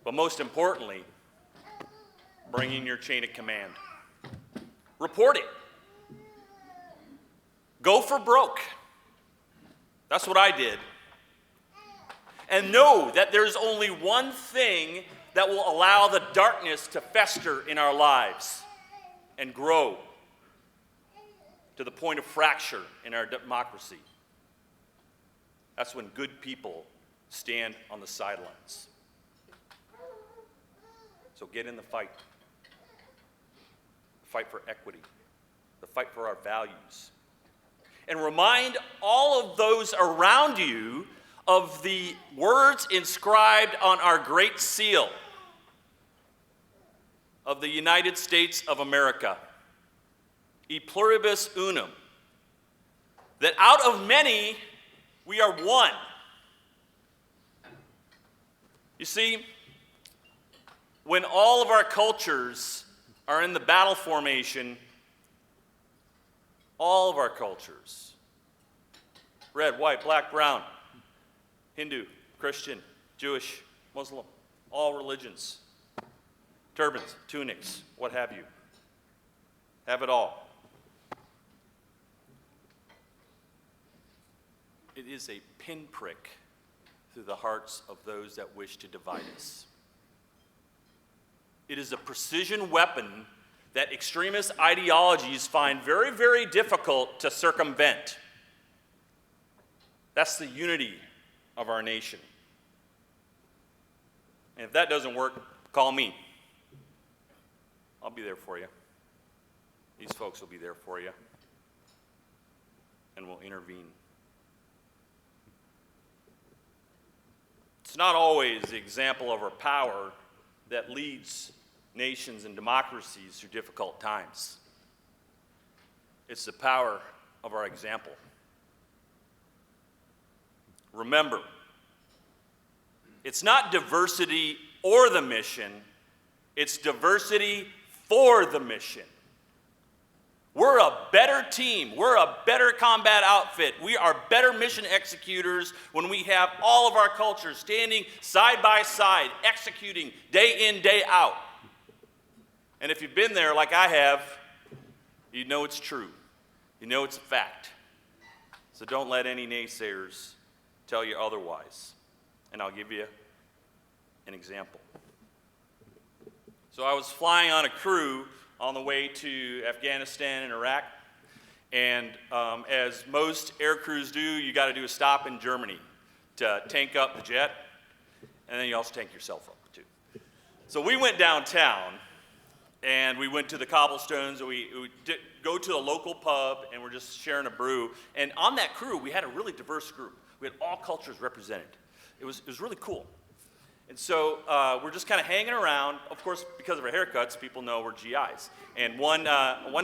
But most importantly, bring in your chain of command. Report it. Go for broke. That's what I did. And know that there's only one thing that will allow the darkness to fester in our lives and grow to the point of fracture in our democracy. That's when good people stand on the sidelines. So get in the fight. The fight for equity. The fight for our values. And remind all of those around you of the words inscribed on our Great Seal of the United States of America, E pluribus unum, that out of many we are one, You see, when all of our cultures are in the battle formation, all of our cultures, red, white, black, brown, Hindu, Christian, Jewish, Muslim, all religions, turbans, tunics, what have you, have it all. It is a pinprick through the hearts of those that wish to divide us. It is a precision weapon that extremist ideologies find very, very difficult to circumvent. That's the unity of our nation. And if that doesn't work, call me. I'll be there for you. These folks will be there for you. And we'll intervene. It's not always the example of our power that leads nations and democracies through difficult times. It's the power of our example. Remember, it's not diversity or the mission, it's diversity for the mission. We're a better team. We're a better combat outfit. We are better mission executors when we have all of our cultures standing side by side, executing day in, day out. And if you've been there like I have, you know it's true. You know it's a fact. So don't let any naysayers tell you otherwise. And I'll give you an example. So I was flying on a crew on the way to Afghanistan and Iraq. And as most air crews do, you got to do a stop in Germany to tank up the jet. And then you also tank yourself up, too. So we went downtown, and we went to the cobblestones, and we did go to a local pub, and we're just sharing a brew. And on that crew, we had a really diverse group. We had all cultures represented. It was really cool. And so we're just kind of hanging around. Of course, because of our haircuts, people know we're GIs. And one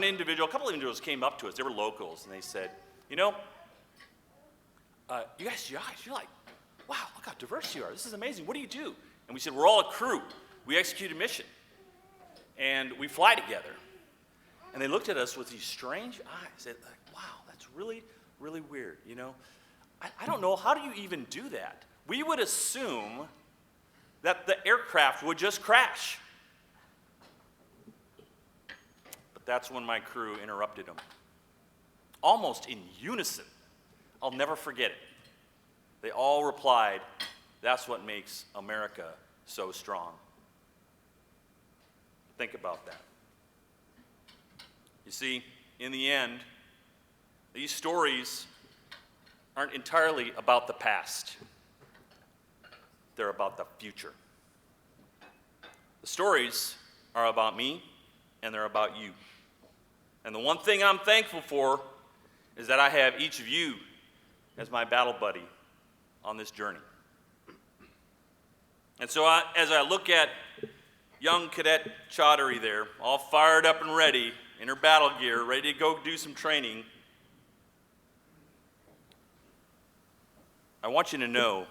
individual, a couple of individuals came up to us. They were locals, and they said, you know, you guys GIs, you're like, wow, look how diverse you are. This is amazing. What do you do? And we said, we're all a crew. We execute a mission. And we fly together. And they looked at us with these strange eyes. They're like, wow, that's really, really weird, you know? I don't know, how do you even do that? We would assume that the aircraft would just crash. But that's when my crew interrupted them. Almost in unison. I'll never forget it. They all replied, that's what makes America so strong. Think about that. You see, in the end, these stories aren't entirely about the past. They're about the future. The stories are about me, and they're about you. And the one thing I'm thankful for is that I have each of you as my battle buddy on this journey. And so as I look at young Cadet Chaudhary there, all fired up and ready in her battle gear, ready to go do some training, I want you to know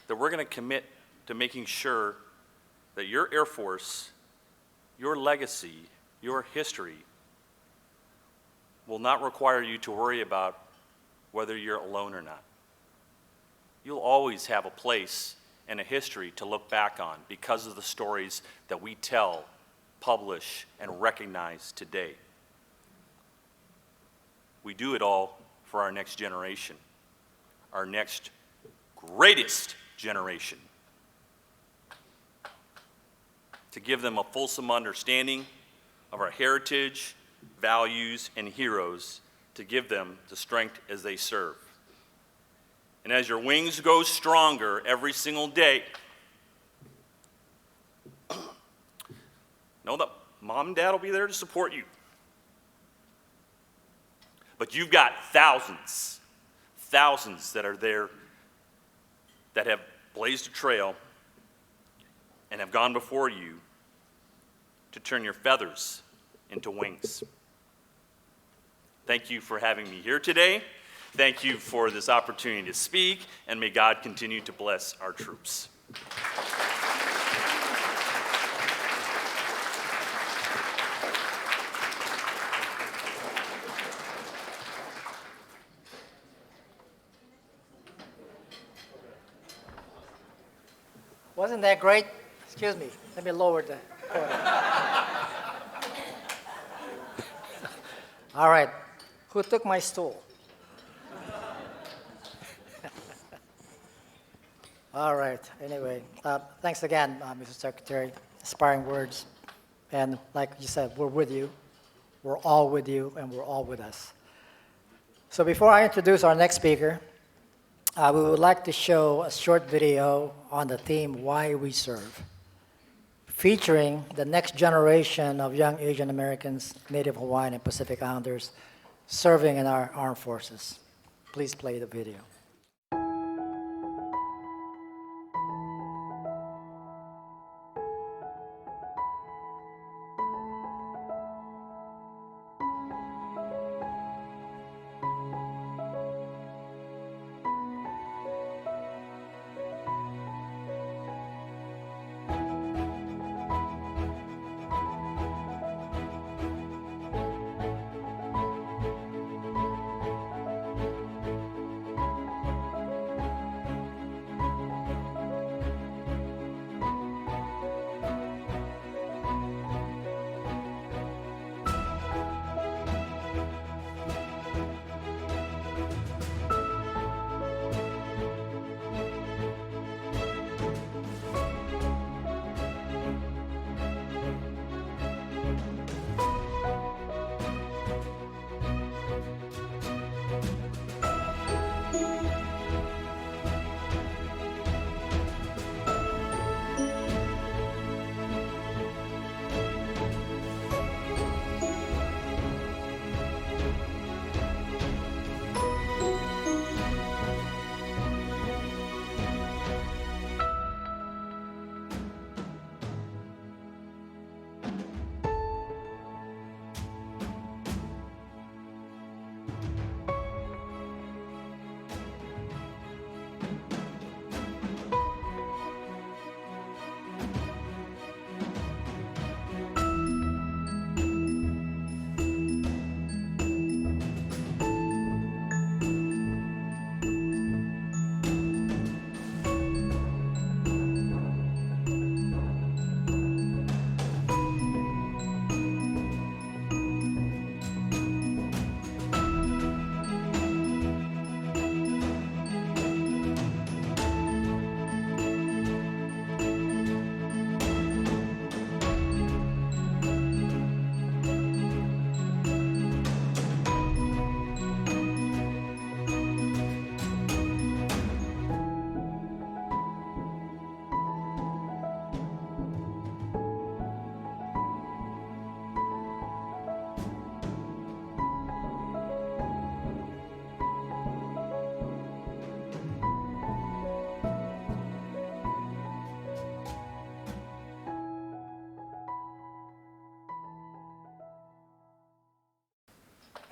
that we're going to commit to making sure that your Air Force, your legacy, your history will not require you to worry about whether you're alone or not. You'll always have a place and a history to look back on because of the stories that we tell, publish, and recognize today. We do it all for our next generation, our next greatest generation, to give them a fulsome understanding of our heritage, values, and heroes, to give them the strength as they serve. And as your wings go stronger every single day, know that mom and dad will be there to support you. But you've got thousands that are there that have blazed a trail and have gone before you to turn your feathers into wings. Thank you for having me here today. Thank you for this opportunity to speak, and may God continue to bless our troops. Wasn't that great? Excuse me, let me lower the podium. All right, who took my stool? All right, anyway, thanks again, Mr. Secretary, inspiring words. And like you said, we're with you, we're all with you, and we're all with us. So before I introduce our next speaker, we would like to show a short video on the theme, Why We Serve, featuring the next generation of young Asian Americans, Native Hawaiian, and Pacific Islanders serving in our armed forces. Please play the video.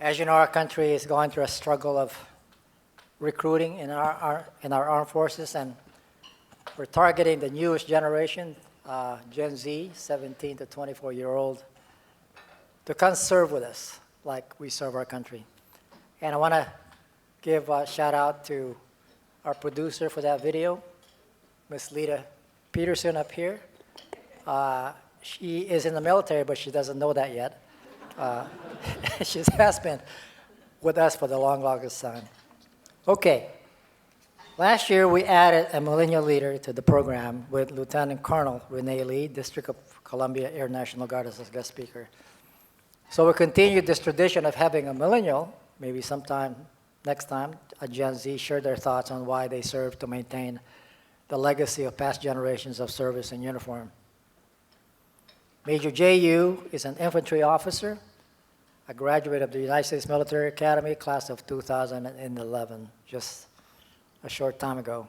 As you know, our country is going through a struggle of recruiting in our armed forces, and we're targeting the newest generation, Gen Z, 17 to 24-year-old, to come serve with us like we serve our country. And I want to give a shout out to our producer for that video, Miss Lita Peterson up here. She is in the military, but she doesn't know that yet. She has been with us for the longest time. Okay. Last year, we added a millennial leader to the program with Lieutenant Colonel Renee Lee, District of Columbia Air National Guard, as a guest speaker. So we continue this tradition of having a millennial, maybe sometime next time, a Gen Z, share their thoughts on why they serve to maintain the legacy of past generations of service in uniform. Major J.U. is an infantry officer, a graduate of the United States Military Academy, class of 2011, just a short time ago.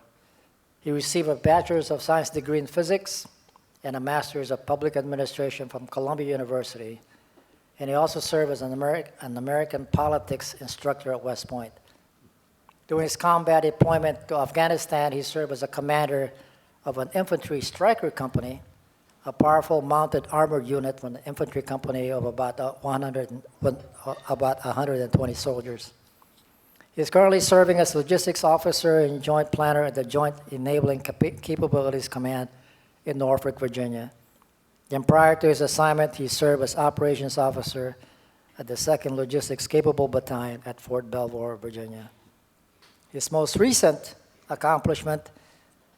He received a Bachelor's of Science degree in physics and a Master's of Public Administration from Columbia University. And he also served as an American politics instructor at West Point. During his combat deployment to Afghanistan, he served as a commander of an infantry striker company, a powerful mounted armored unit from an infantry company of about 120 soldiers. He is currently serving as logistics officer and joint planner at the Joint Enabling Capabilities Command in Norfolk, Virginia. Then prior to his assignment, he served as operations officer at the 2nd Logistics Capable Battalion at Fort Belvoir, Virginia. His most recent accomplishment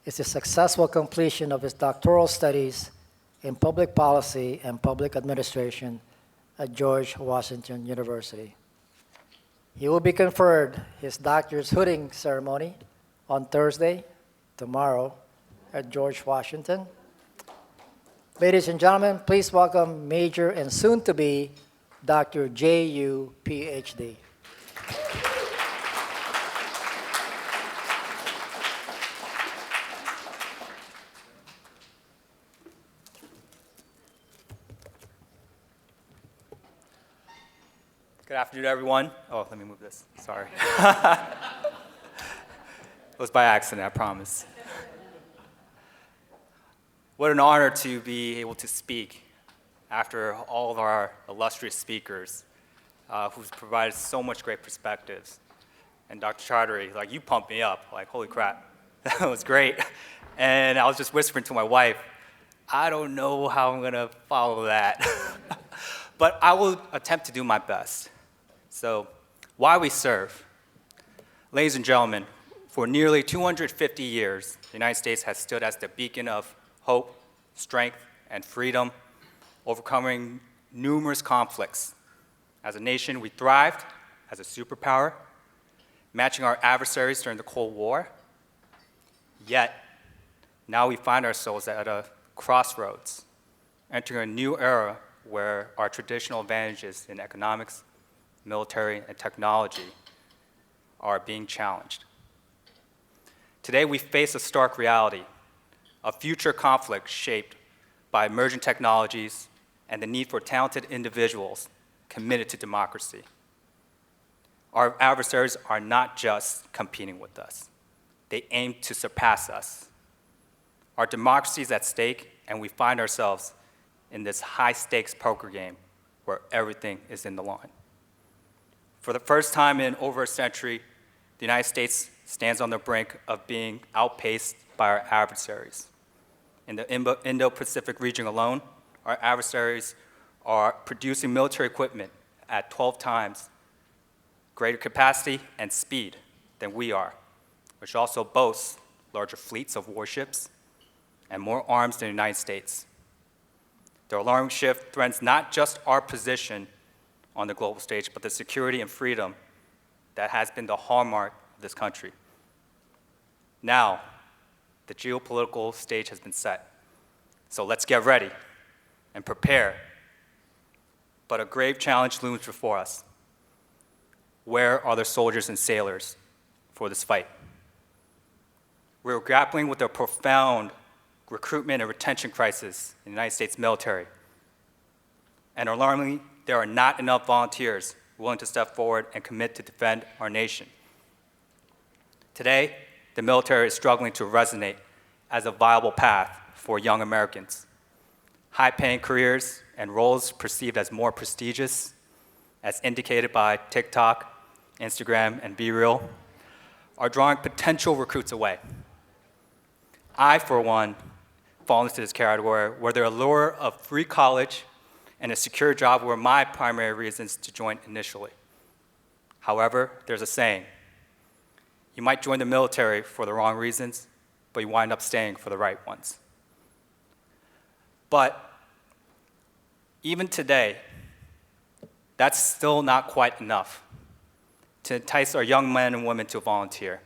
is the successful completion of his doctoral studies in public policy and public administration at George Washington University. He will be conferred his doctor's hooding ceremony on Thursday, tomorrow, at George Washington. Ladies and gentlemen, please welcome Major and soon-to-be Dr. J.U., Ph.D. Good afternoon, everyone. Oh, let me move this. Sorry. It was by accident, I promise. What an honor to be able to speak after all of our illustrious speakers who've provided so much great perspectives. And Dr. Chartery, like, you pumped me up. Like, holy crap, that was great. And I was just whispering to my wife, I don't know how I'm going to follow that. But I will attempt to do my best. So, why we serve? Ladies and gentlemen, for nearly 250 years, the United States has stood as the beacon of hope, strength, and freedom, overcoming numerous conflicts. As a nation, we thrived as a superpower, matching our adversaries during the Cold War. Yet, now we find ourselves at a crossroads, entering a new era where our traditional advantages in economics, military, and technology are being challenged. Today, we face a stark reality, a future conflict shaped by emerging technologies and the need for talented individuals committed to democracy. Our adversaries are not just competing with us. They aim to surpass us. Our democracy is at stake, and we find ourselves in this high-stakes poker game where everything is in the line. For the first time in over a century, the United States stands on the brink of being outpaced by our adversaries. In the Indo-Pacific region alone, our adversaries are producing military equipment at 12 times greater capacity and speed than we are, which also boasts larger fleets of warships and more arms than the United States. The alarming shift threatens not just our position on the global stage, but the security and freedom that has been the hallmark of this country. Now, the geopolitical stage has been set. So let's get ready and prepare. But a grave challenge looms before us. Where are the soldiers and sailors for this fight? We're grappling with a profound recruitment and retention crisis in the United States military. And alarmingly, there are not enough volunteers willing to step forward and commit to defend our nation. Today, the military is struggling to resonate as a viable path for young Americans. High-paying careers and roles perceived as more prestigious, as indicated by TikTok, Instagram, and BeReal, are drawing potential recruits away. I, for one, fall into this category where the allure of free college and a secure job were my primary reasons to join initially. However, there's a saying, you might join the military for the wrong reasons, but you wind up staying for the right ones. But even today, that's still not quite enough to entice our young men and women to volunteer.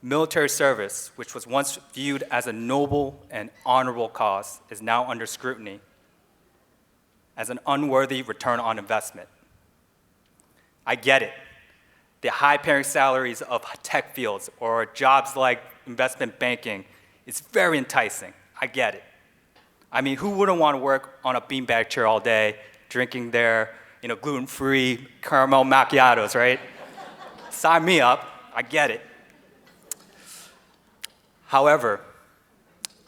Military service, which was once viewed as a noble and honorable cause, is now under scrutiny as an unworthy return on investment. I get it. The high-paying salaries of tech fields or jobs like investment banking is very enticing. I get it. I mean, who wouldn't want to work on a beanbag chair all day, drinking their gluten-free caramel macchiatos, right? Sign me up. I get it. However,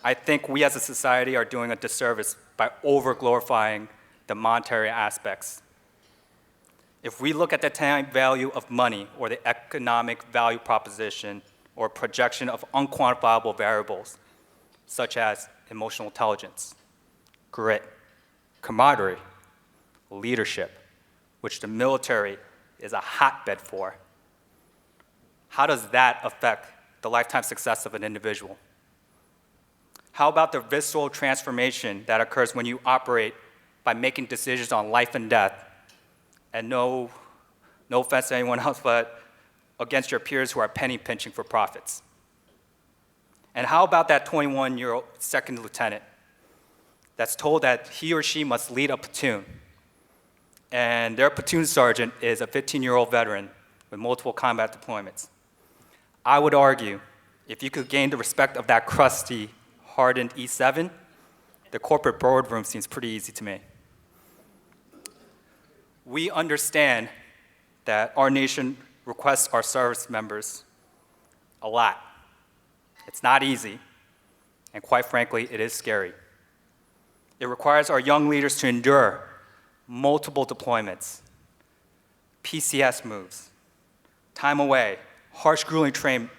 I think we as a society are doing a disservice by over-glorifying the monetary aspects. If we look at the time value of money or the economic value proposition or projection of unquantifiable variables, such as emotional intelligence, grit, camaraderie, leadership, which the military is a hotbed for, how does that affect the lifetime success of an individual? How about the visceral transformation that occurs when you operate by making decisions on life and death, and no offense to anyone else, but against your peers who are penny pinching for profits? And how about that 21-year-old second lieutenant that's told that he or she must lead a platoon, and their platoon sergeant is a 15-year-old veteran with multiple combat deployments? I would argue, if you could gain the respect of that crusty, hardened E7, the corporate boardroom seems pretty easy to me. We understand that our nation requests our service members a lot. It's not easy, and quite frankly, it is scary. It requires our young leaders to endure multiple deployments, PCS moves, time away, harsh grueling training,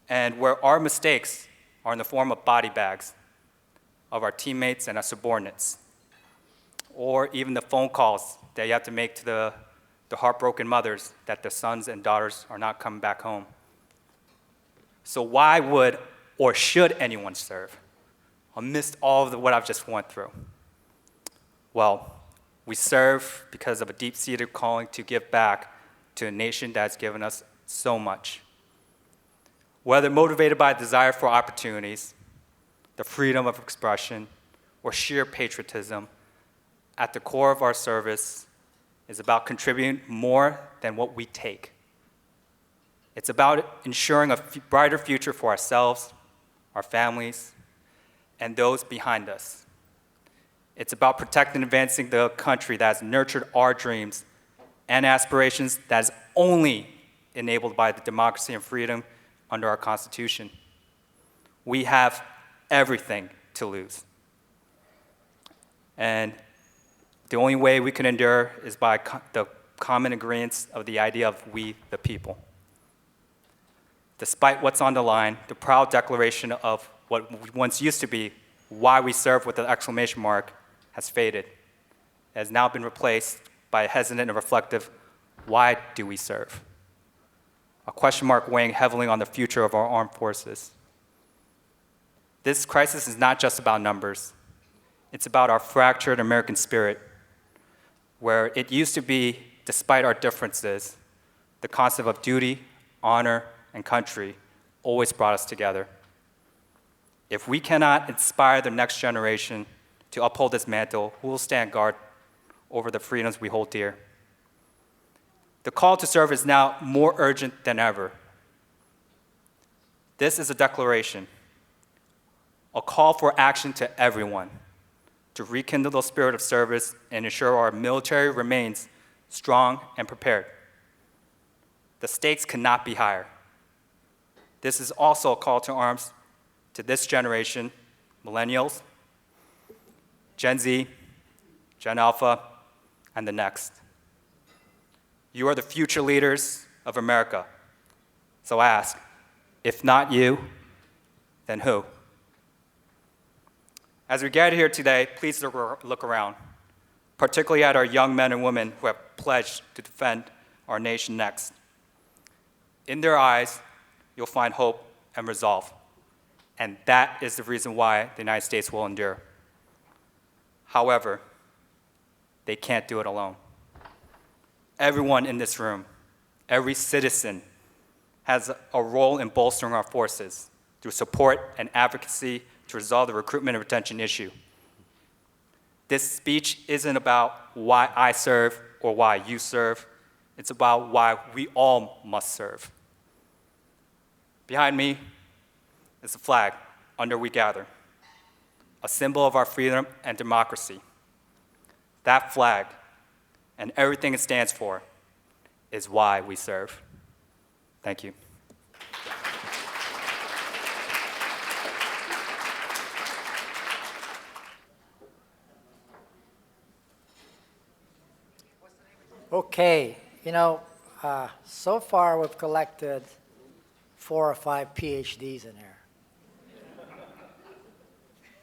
and where our mistakes are in the form of body bags of our teammates and our subordinates, or even the phone calls that you have to make to the heartbroken mothers that their sons and daughters are not coming back home. So why would or should anyone serve amidst all of what I've just went through? Well, we serve because of a deep-seated calling to give back to a nation that's given us so much. Whether motivated by a desire for opportunities, the freedom of expression, or sheer patriotism, at the core of our service is about contributing more than what we take. It's about ensuring a brighter future for ourselves, our families, and those behind us. It's about protecting and advancing the country that has nurtured our dreams and aspirations that is only enabled by the democracy and freedom under our Constitution. We have everything to lose. And the only way we can endure is by the common agreements of the idea of we, the people. Despite what's on the line, the proud declaration of what once used to be why we serve with an exclamation mark has faded. It has now been replaced by a hesitant and reflective, why do we serve? A question mark weighing heavily on the future of our armed forces. This crisis is not just about numbers. It's about our fractured American spirit, where it used to be, despite our differences, the concept of duty, honor, and country always brought us together. If we cannot inspire the next generation to uphold this mantle, who will stand guard over the freedoms we hold dear? The call to serve is now more urgent than ever. This is a declaration, a call for action to everyone to rekindle the spirit of service and ensure our military remains strong and prepared. The stakes cannot be higher. This is also a call to arms to this generation, millennials, Gen Z, Gen Alpha, and the next. You are the future leaders of America. So ask, if not you, then who? As we gather here today, please look around, particularly at our young men and women who have pledged to defend our nation next. In their eyes, you'll find hope and resolve. And that is the reason why the United States will endure. However, they can't do it alone. Everyone in this room, every citizen, has a role in bolstering our forces through support and advocacy to resolve the recruitment and retention issue. This speech isn't about why I serve or why you serve. It's about why we all must serve. Behind me is the flag under we gather, a symbol of our freedom and democracy. That flag and everything it stands for is why we serve. Thank you. Okay, so far we've collected 4 or 5 PhDs in here.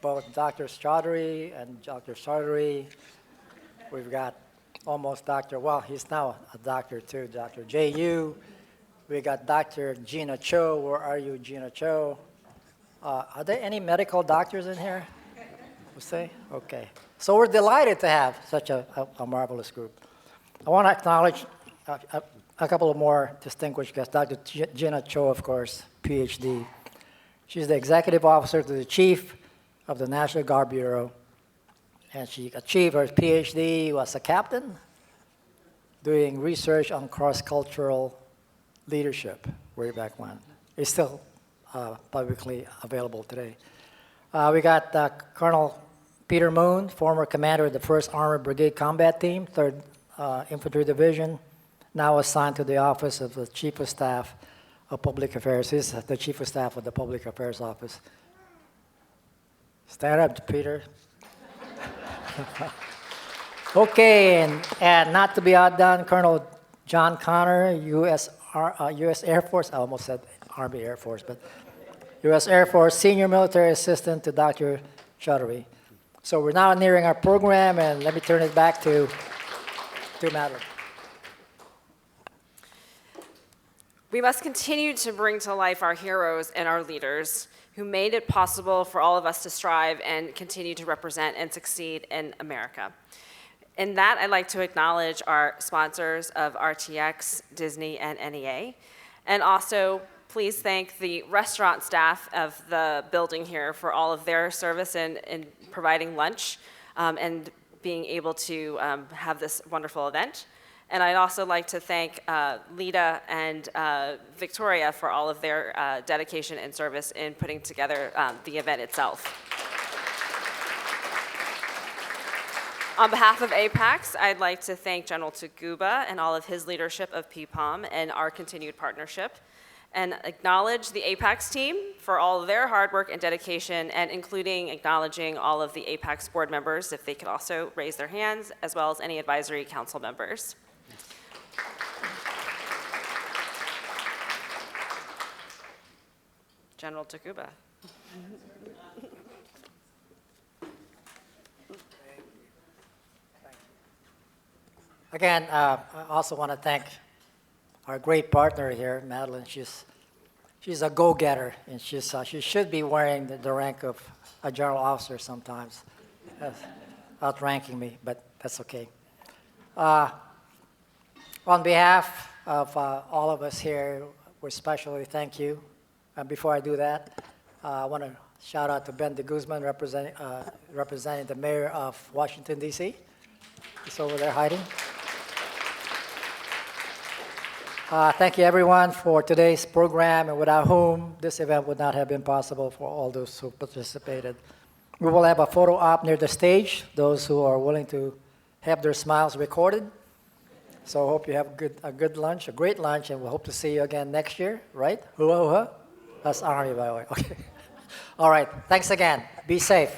Both Dr. Chaudhary and Dr. Chaudhary. We've got almost he's now a doctor too, Dr. J.U. We got Dr. Gina Cho. Where are you, Gina Cho? Are there any medical doctors in here? We'll say? Okay. So we're delighted to have such a marvelous group. I want to acknowledge a couple of more distinguished guests. Dr. Gina Cho, of course, PhD. She's the executive officer to the chief of the National Guard Bureau, and she achieved her PhD as a captain doing research on cross-cultural leadership way back when. It's still publicly available today. We got Colonel Peter Moon, former commander of the 1st Armored Brigade Combat Team, 3rd Infantry Division, now assigned to the Office of the Chief of Staff of Public Affairs. He's the Chief of Staff of the Public Affairs Office. Stand up, Peter. Okay, and not to be outdone, Colonel John Connor, U.S. Air Force, I almost said Army Air Force, but U.S. Air Force Senior Military Assistant to Dr. Chaudhary. So we're now nearing our program, and let me turn it back to Madeline. We must continue to bring to life our heroes and our leaders who made it possible for all of us to strive and continue to represent and succeed in America. In that, I'd like to acknowledge our sponsors of RTX, Disney, and NEA, and also please thank the restaurant staff of the building here for all of their service in providing lunch and being able to have this wonderful event. And I'd also like to thank Lita and Victoria for all of their dedication and service in putting together the event itself. On behalf of APAICS, I'd like to thank General Taguba and all of his leadership of PPALM and our continued partnership, and acknowledge the APAICS team for all of their hard work and dedication, and including acknowledging all of the APAICS board members, if they could also raise their hands, as well as any advisory council members. General Taguba. Again, I also want to thank our great partner here, Madeline. She's a go-getter, and she should be wearing the rank of a general officer sometimes, outranking me, but that's okay. On behalf of all of us here, we especially thank you. And before I do that, I want to shout out to Ben de Guzman, representing the mayor of Washington, D.C. He's over there hiding. Thank you, everyone, for today's program, and without whom this event would not have been possible for all those who participated. We will have a photo op near the stage, those who are willing to have their smiles recorded. So I hope you have a good lunch, a great lunch, and we hope to see you again next year, right? Hua hua? That's Army, by the way. Okay. All right. Thanks again. Be safe.